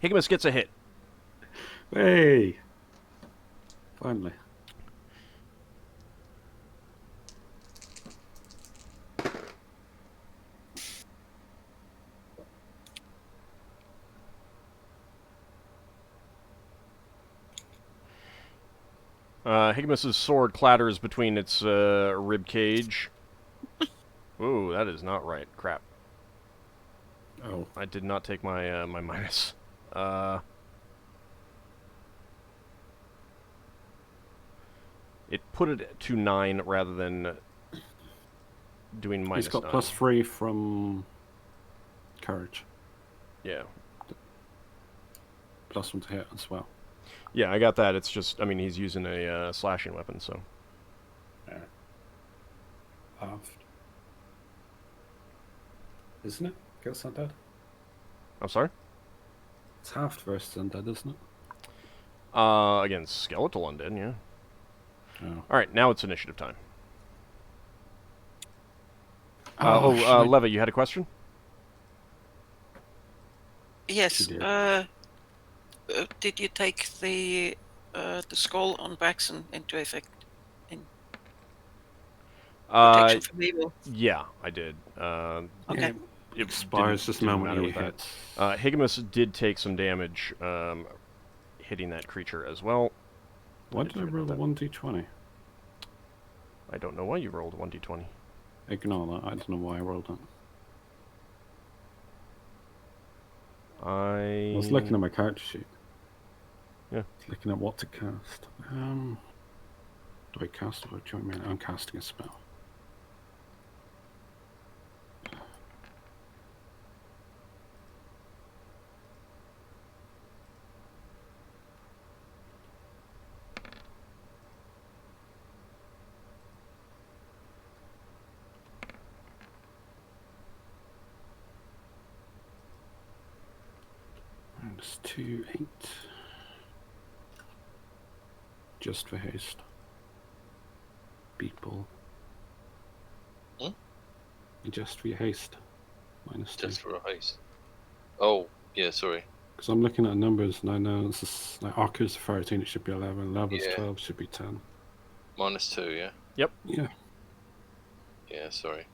Higamus gets a hit. Hey! Finally. Higamus's sword clatters between its rib cage. Ooh, that is not right. Crap. Oh. I did not take my my minus. It put it to 9 rather than doing minus He's got 9. +3 from courage. Yeah. +1 to hit as well. Yeah, I got that. It's just, I mean, he's using a slashing weapon, so. Yeah. Halved. Isn't it? Against undead? I'm sorry? It's halved versus undead, isn't it? Against skeletal undead, yeah. Oh. Alright, now it's initiative time. shit. Leva, you had a question? Yes. She did. Did you take the skull on Braxon into effect? Protection from evil. Yeah, I did. Okay. Yeah, It expires this didn't moment matter he with that. hits. Higamus did take some damage hitting that creature as well. Why did I roll a that? 1d20? I don't know why you rolled 1d20. Ignore that. I don't know why I rolled that. I I was looking at my character sheet. Yeah. Looking at what to cast. Do I cast or join me? I'm casting a spell. Minus 2, 8. Just for haste. People. Hmm? Just for your haste. Minus 2. Just for a haste. Oh, yeah, sorry. Because I'm looking at numbers and I know this is like Ockar's 13, it should be 11. Level's Yeah. 12, should be 10. -2, yeah? Yeah. Yeah, sorry.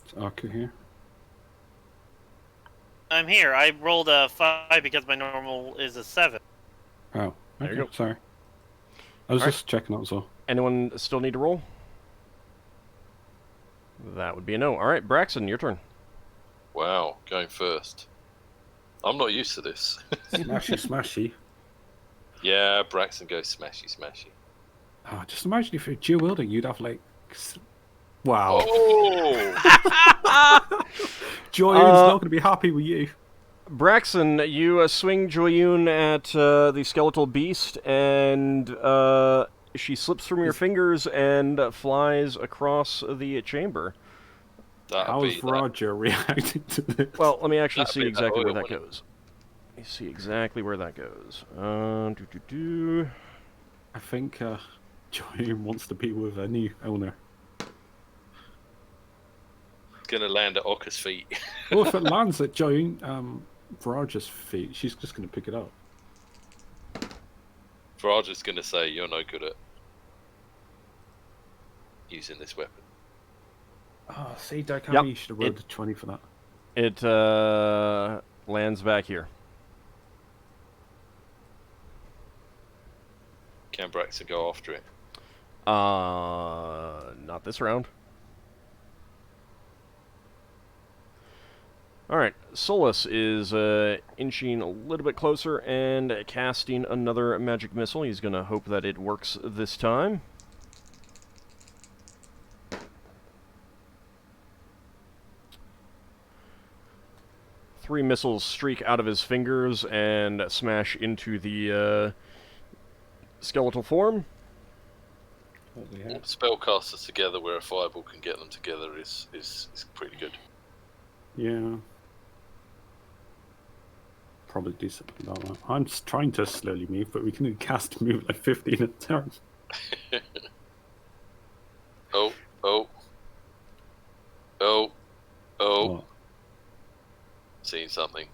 It's Ockar here. I'm here. I rolled a 5 because my normal is a 7. Oh, There you okay, go. sorry. I was Alright. just checking that was all. Anyone still need to roll? That would be a no. Alright, Braxon, your turn. Wow, going first. I'm not used to this. Smashy, smashy. Yeah, Braxon goes smashy, smashy. Oh, just imagine if you're dual wielding, you'd have like. Wow. Oh! Joyun's not going to be happy with you. Braxon, you swing Joyun at the skeletal beast, and she slips from your fingers and flies across the chamber. How's Roger reacting to this? Well, let me actually That'd see be exactly that where oil, that wouldn't goes. Let me see exactly where that goes. I think Joyun wants to be with a new owner. Gonna land at Ockar's feet. Well, if it lands at Joyun, Roger's feet, she's just going to pick it up. Roger's gonna say you're no good at using this weapon. Oh, see, Dakami, Yep, you should have rolled a 20 for that. It lands back here. Can Braxon go after it? Not this round. Alright, Solas is inching a little bit closer and casting another magic missile. He's going to hope that it works this time. Three missiles streak out of his fingers and smash into the skeletal form. Spellcasters together where a fireball can get them together is pretty good. Yeah. Probably do something about that. I'm just trying to slowly move, but we can only cast move like 15 at a turn. Oh. What? Seen something.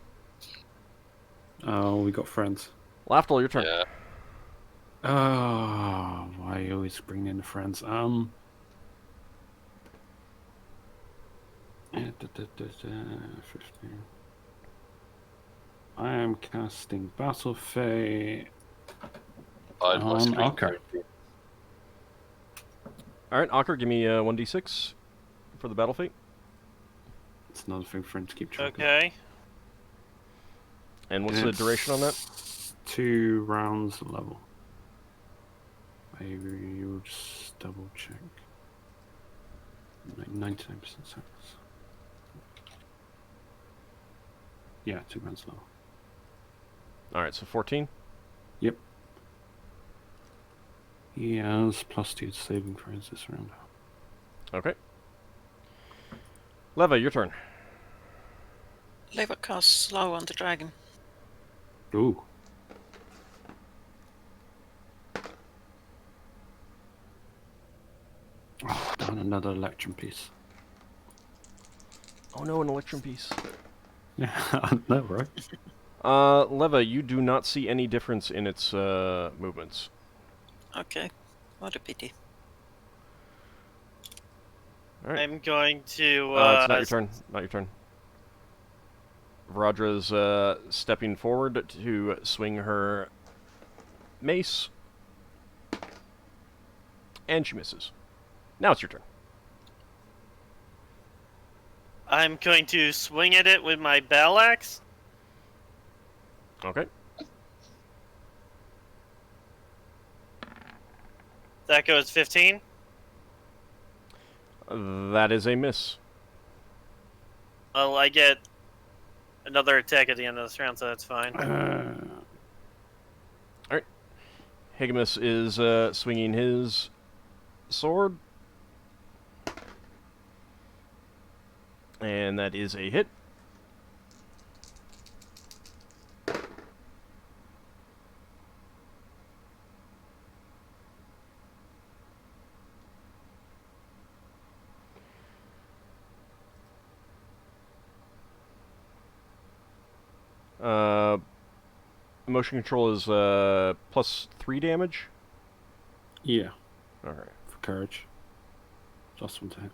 Oh, we got friends. Lafdul, your turn. Yeah. Oh, why you always bring in the friends? 15. I am casting Battle Fae I had my on screen Ockar. Alright, Ockar, give me 1d6 for the battle fate. It's another thing for him to keep track of. Okay. And what's the duration on that? 2 rounds level. Maybe you'll just double check. Like 99% success. Yeah, 2 rounds level. Alright, so 14. Yep. He has +2 saving throws this round. Okay. Leva, your turn. Leva casts slow on the dragon. Ooh. Oh, down another electrum piece. Oh no, an electrum piece. Yeah, I know, right? Leva, you do not see any difference in its movements. Okay, what a pity. All right. I'm going to. It's not your turn. Not your turn. Vradra's stepping forward to swing her mace. And she misses. Now it's your turn. I'm going to swing at it with my battle axe. Okay. That goes 15. That is a miss. Well, I get another attack at the end of this round, so that's fine. Alright. Higamus is swinging his sword. And that is a hit. Motion control is +3 damage. Yeah, Alright. for courage. Just one to hit.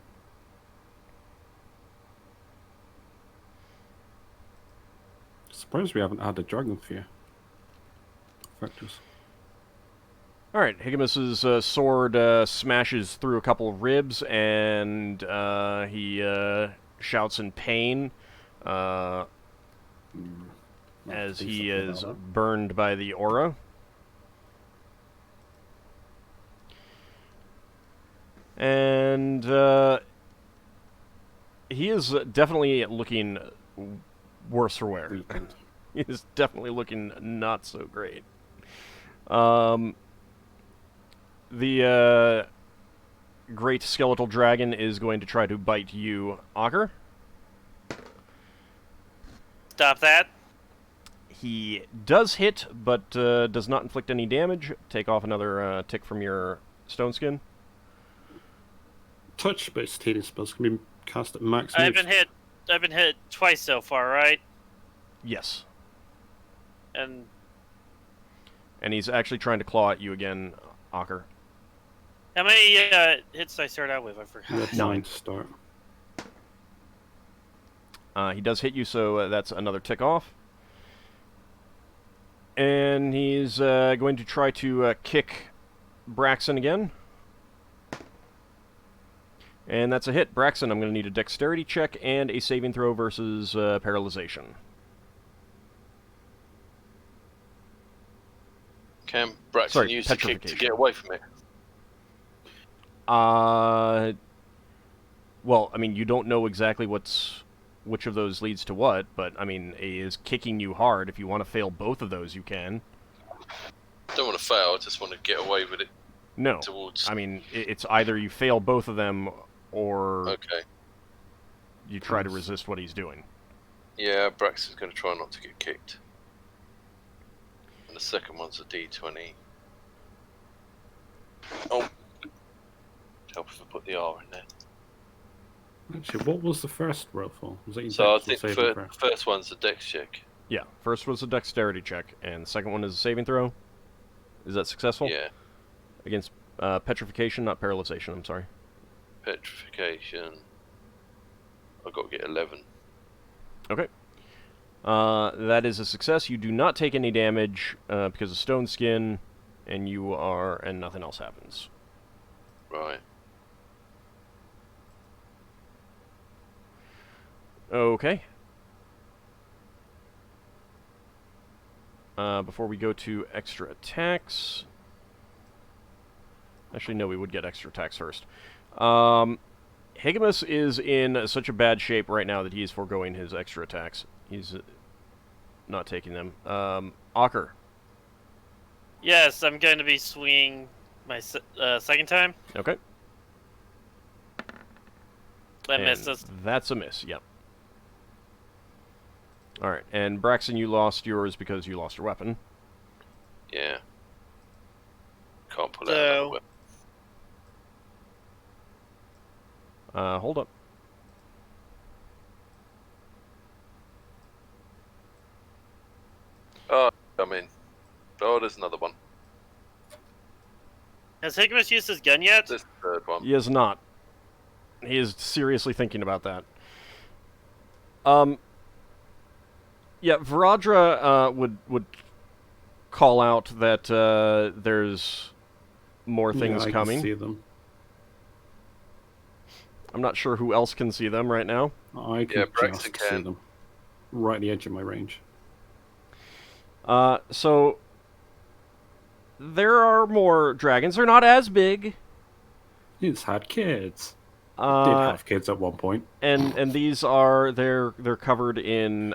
Suppose we haven't had a dragon fear. Factors. Alright, Higamus's sword smashes through a couple of ribs, and he shouts in pain as he is burned by the aura. And he is definitely looking worse for wear. Weekend. He is definitely looking not so great. The great skeletal dragon is going to try to bite you, Ockar. Stop that. He does hit, but does not inflict any damage. Take off another tick from your stone skin. Touch-based healing spells can be cast at max. I've move. been hit twice so far, right? Yes. And And he's actually trying to claw at you again, Ockar. how many hits did I start out with? I You forgot. had 9 to start. He does hit you, so that's another tick off. And he's going to try to kick Braxon again. And that's a hit. Braxon, I'm going to need a dexterity check and a saving throw versus paralyzation. Can Braxon Sorry, use the kick to petrification. get away from it? Well, I mean, you don't know exactly which of those leads to what, but, I mean, he is kicking you hard. If you want to fail both of those, you can. Don't want to fail, I just want to get away with it No. towards... I mean, it's either you fail both of them, or Okay. you try to resist what he's doing. Yeah, Braxon's going to try not to get kicked. And the second one's a D20. Oh. Help if I put the R in there. Actually, what was the first roll for? Was that your So I dex or think saving the throw? first one's a dex check. Yeah, first was a dexterity check, and the second one is a saving throw. Is that successful? Yeah. Against petrification, not paralyzation, I'm sorry. Petrification. I've got to get 11. Okay. That is a success. You do not take any damage because of stone skin, and and nothing else happens. Right. Okay. Before we go to extra attacks... Actually, no, we would get extra attacks first. Higamus is in such a bad shape right now that he is foregoing his extra attacks. He's not taking them. Ockar. Yes, I'm going to be swinging my second time. Okay. That And misses. That's a miss, yep. Alright, and Braxon, you lost yours because you lost your weapon. Yeah. Can't pull out another So- weapon. Hold up. Oh, I'm in. Oh, there's another one. Has Higamus used his gun yet? There's the third one. He is not. He is seriously thinking about that. Yeah, Varadra would call out that there's more things I coming. Can see them. I'm not sure who else can see them right now. I can Yeah, Braxon just see can. them. Right at the edge of my range. So there are more dragons. They're not as big. It's had kids. Did Uh, have kids at one point. and these are they're covered in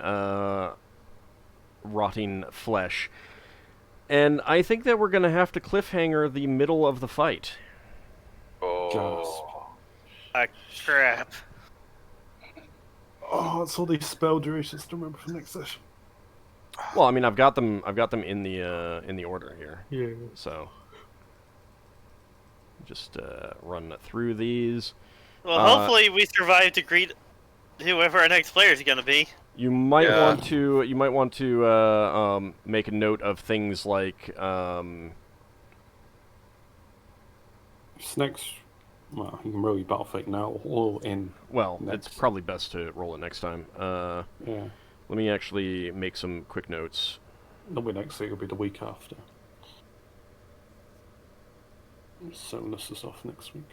rotting flesh. And I think that we're gonna have to cliffhanger the middle of the fight. Oh. Ah, crap. Oh, it's all these spell durations to remember for next session. Well, I mean, I've got them in the order here. Yeah. So just run through these. Well, Uh, hopefully we survive to greet whoever our next player is going to be. You might Yeah. want to make a note of things like Snakes. Well, you can roll your battle fate now or in. well, Next. it's probably best to roll it next time. Yeah. Let me actually make some quick notes. It'll be next week, it'll be the week after. Solas is off next week.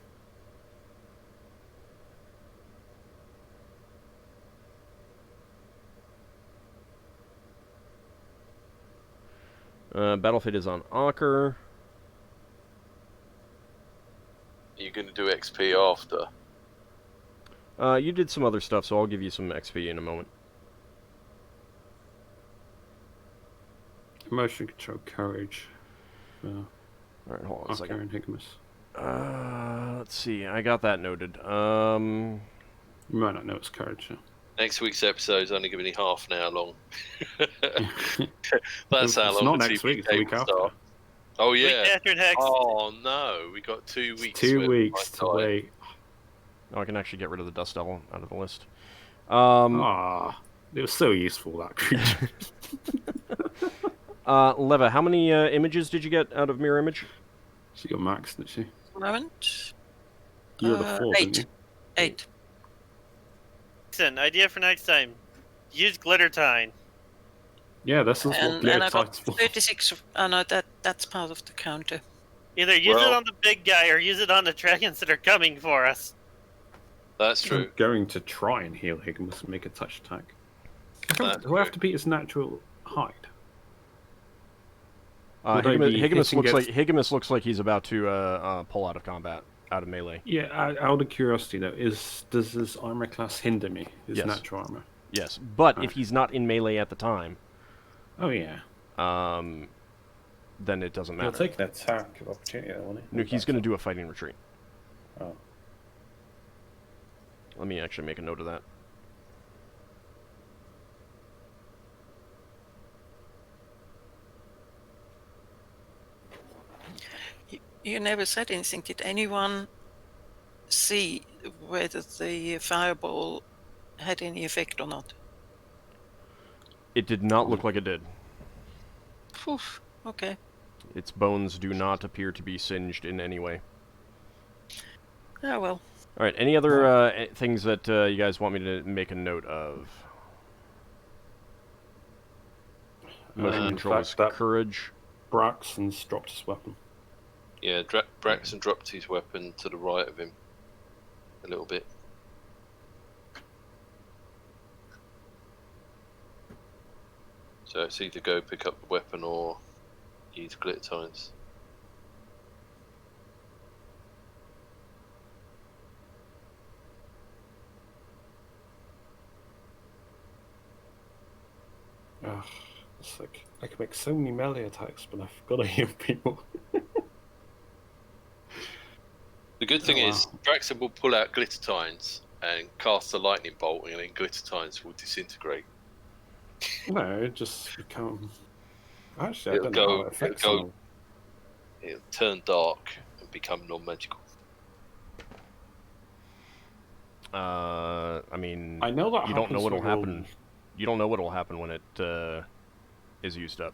Battle Fate is on Ockar. Are you going to do XP after. You did some other stuff, so I'll give you some XP in a moment. Emotion control, courage. Alright, hold on a Ockar second. and Higamus. Let's see. I got that noted. You might not know it's courage. So. Next week's episode is only going to be half an hour long. It's That's how long not the next TV week, it's the week will after. start. Oh Week yeah. after next. Oh no, we got 2 weeks. 2 where weeks I to die. wait. Oh, I can actually get rid of the Dust Devil out of the list. It was so useful, that creature. Leva, how many images did you get out of Mirror Image? She got maxed, didn't she? Moment. You were the 4, didn't 8. you? 8. Listen, idea for next time. Use Glittertine. Yeah, this is what And glitter I got tights for. 36. Oh no, that's part of the counter. Either use it Well- on the big guy or use it on the dragons that are coming for us. That's true. I'm going to try and heal Higamus and make a touch attack. That's Do I have true. to beat his natural hide? Higamus, Would I be Higamus hitting Higamus looks like he's about to pull out of combat, out of melee. Yeah, out of curiosity though, does his armor class hinder me? His Yes. natural armor? Yes, but Alright. if he's not in melee at the time, Oh yeah. then it doesn't He'll matter. take an attack of opportunity, though, won't he? No, he's going to do a fighting retreat. Oh. Let me actually make a note of that. You never said anything. Did anyone see whether the fireball had any effect or not? It did not look like it did. Phew. Okay. Its bones do not appear to be singed in any way. Oh well. All right, any other things that you guys want me to make a note of? Motion In control fact, is that courage. Braxon's dropped his weapon. Yeah, Braxon dropped his weapon to the right of him a little bit. So it's either go pick up the weapon or use glitter tines. Ugh, it's like I can make so many melee attacks, but I've got to heal people. The good thing Oh, is, wow. Braxon will pull out glitter tines and cast a lightning bolt, and then glitter tines will disintegrate. No, it just become. Actually, I It'll don't know how go- it affects it'll go- them. It'll turn dark and become non-magical. I mean, I know that you don't know happens what'll for happen. rolling. You don't know what'll happen when it is used up.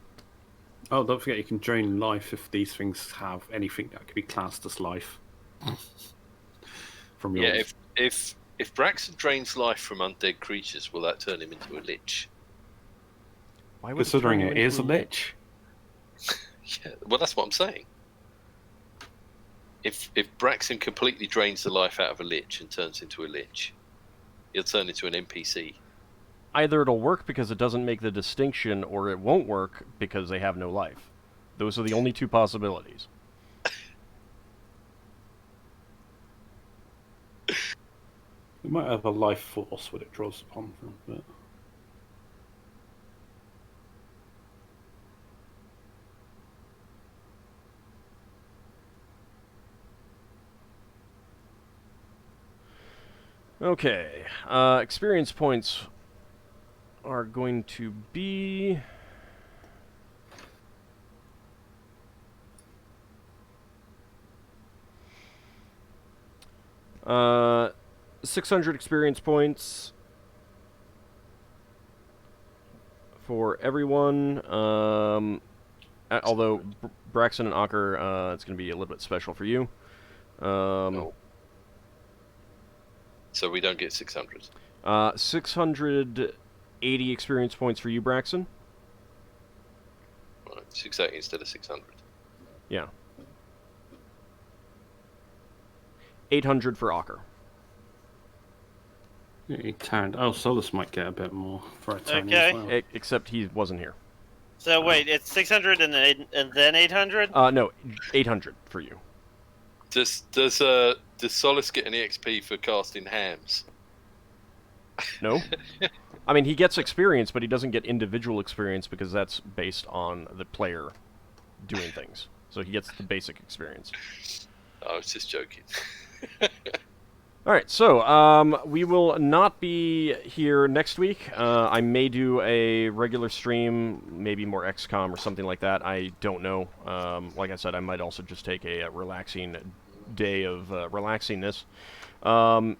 Oh, don't forget you can drain life if these things have anything that could be classed as life. From your Yeah, if Braxon drains life from undead creatures, will that turn him into a lich? Why would considering turn it you is a into lich. Yeah, well, that's what I'm saying. If Braxon completely drains the life out of a lich and turns into a lich, he'll turn into an NPC. Either it'll work because it doesn't make the distinction, or it won't work because they have no life. Those are the only two possibilities. It might have a life force when it draws upon them, but Okay, experience points are going to be... Uh, 600 experience points for everyone. Although Braxon and Ockar, it's going to be a little bit special for you. Oh. So we don't get 600. 680 experience points for you, Braxon. Right, 680 instead of 600. Yeah. 800 for Ockar. yeah, he turned. Oh, Solas might get a bit more for a turn Okay. as well. Except he wasn't here. So wait, it's 600 and then 800? No, 800 for you. Does Solas get any XP for casting hams? No. I mean, he gets experience, but he doesn't get individual experience because that's based on the player doing things. So he gets the basic experience. I was just joking. All right, so we will not be here next week. I may do a regular stream, maybe more XCOM or something like that. I don't know. Like I said, I might also just take a relaxing day of relaxingness. You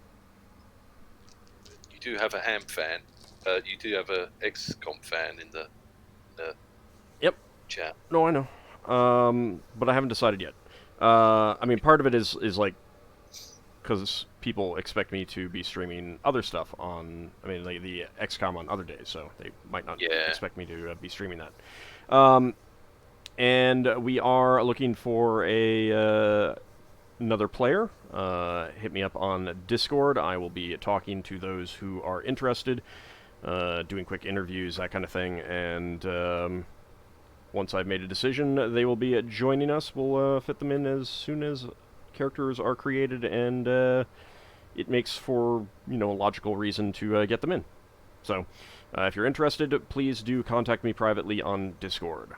do have a ham fan. You do have a XCOM fan in the Yep. chat. No, I know. But I haven't decided yet. I mean, part of it is like, because people expect me to be streaming other stuff on, I mean, like the XCOM on other days, so they might not expect me to be streaming that. And we are looking for another player. Hit me up on Discord. I will be talking to those who are interested, doing quick interviews, that kind of thing, and once I've made a decision, they will be joining us. We'll fit them in as soon as characters are created, and it makes for, a logical reason to get them in. So, if you're interested, please do contact me privately on Discord.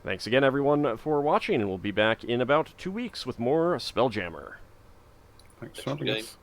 Thanks again, everyone, for watching, and we'll be back in about 2 weeks with more Spelljammer. Thanks for having us.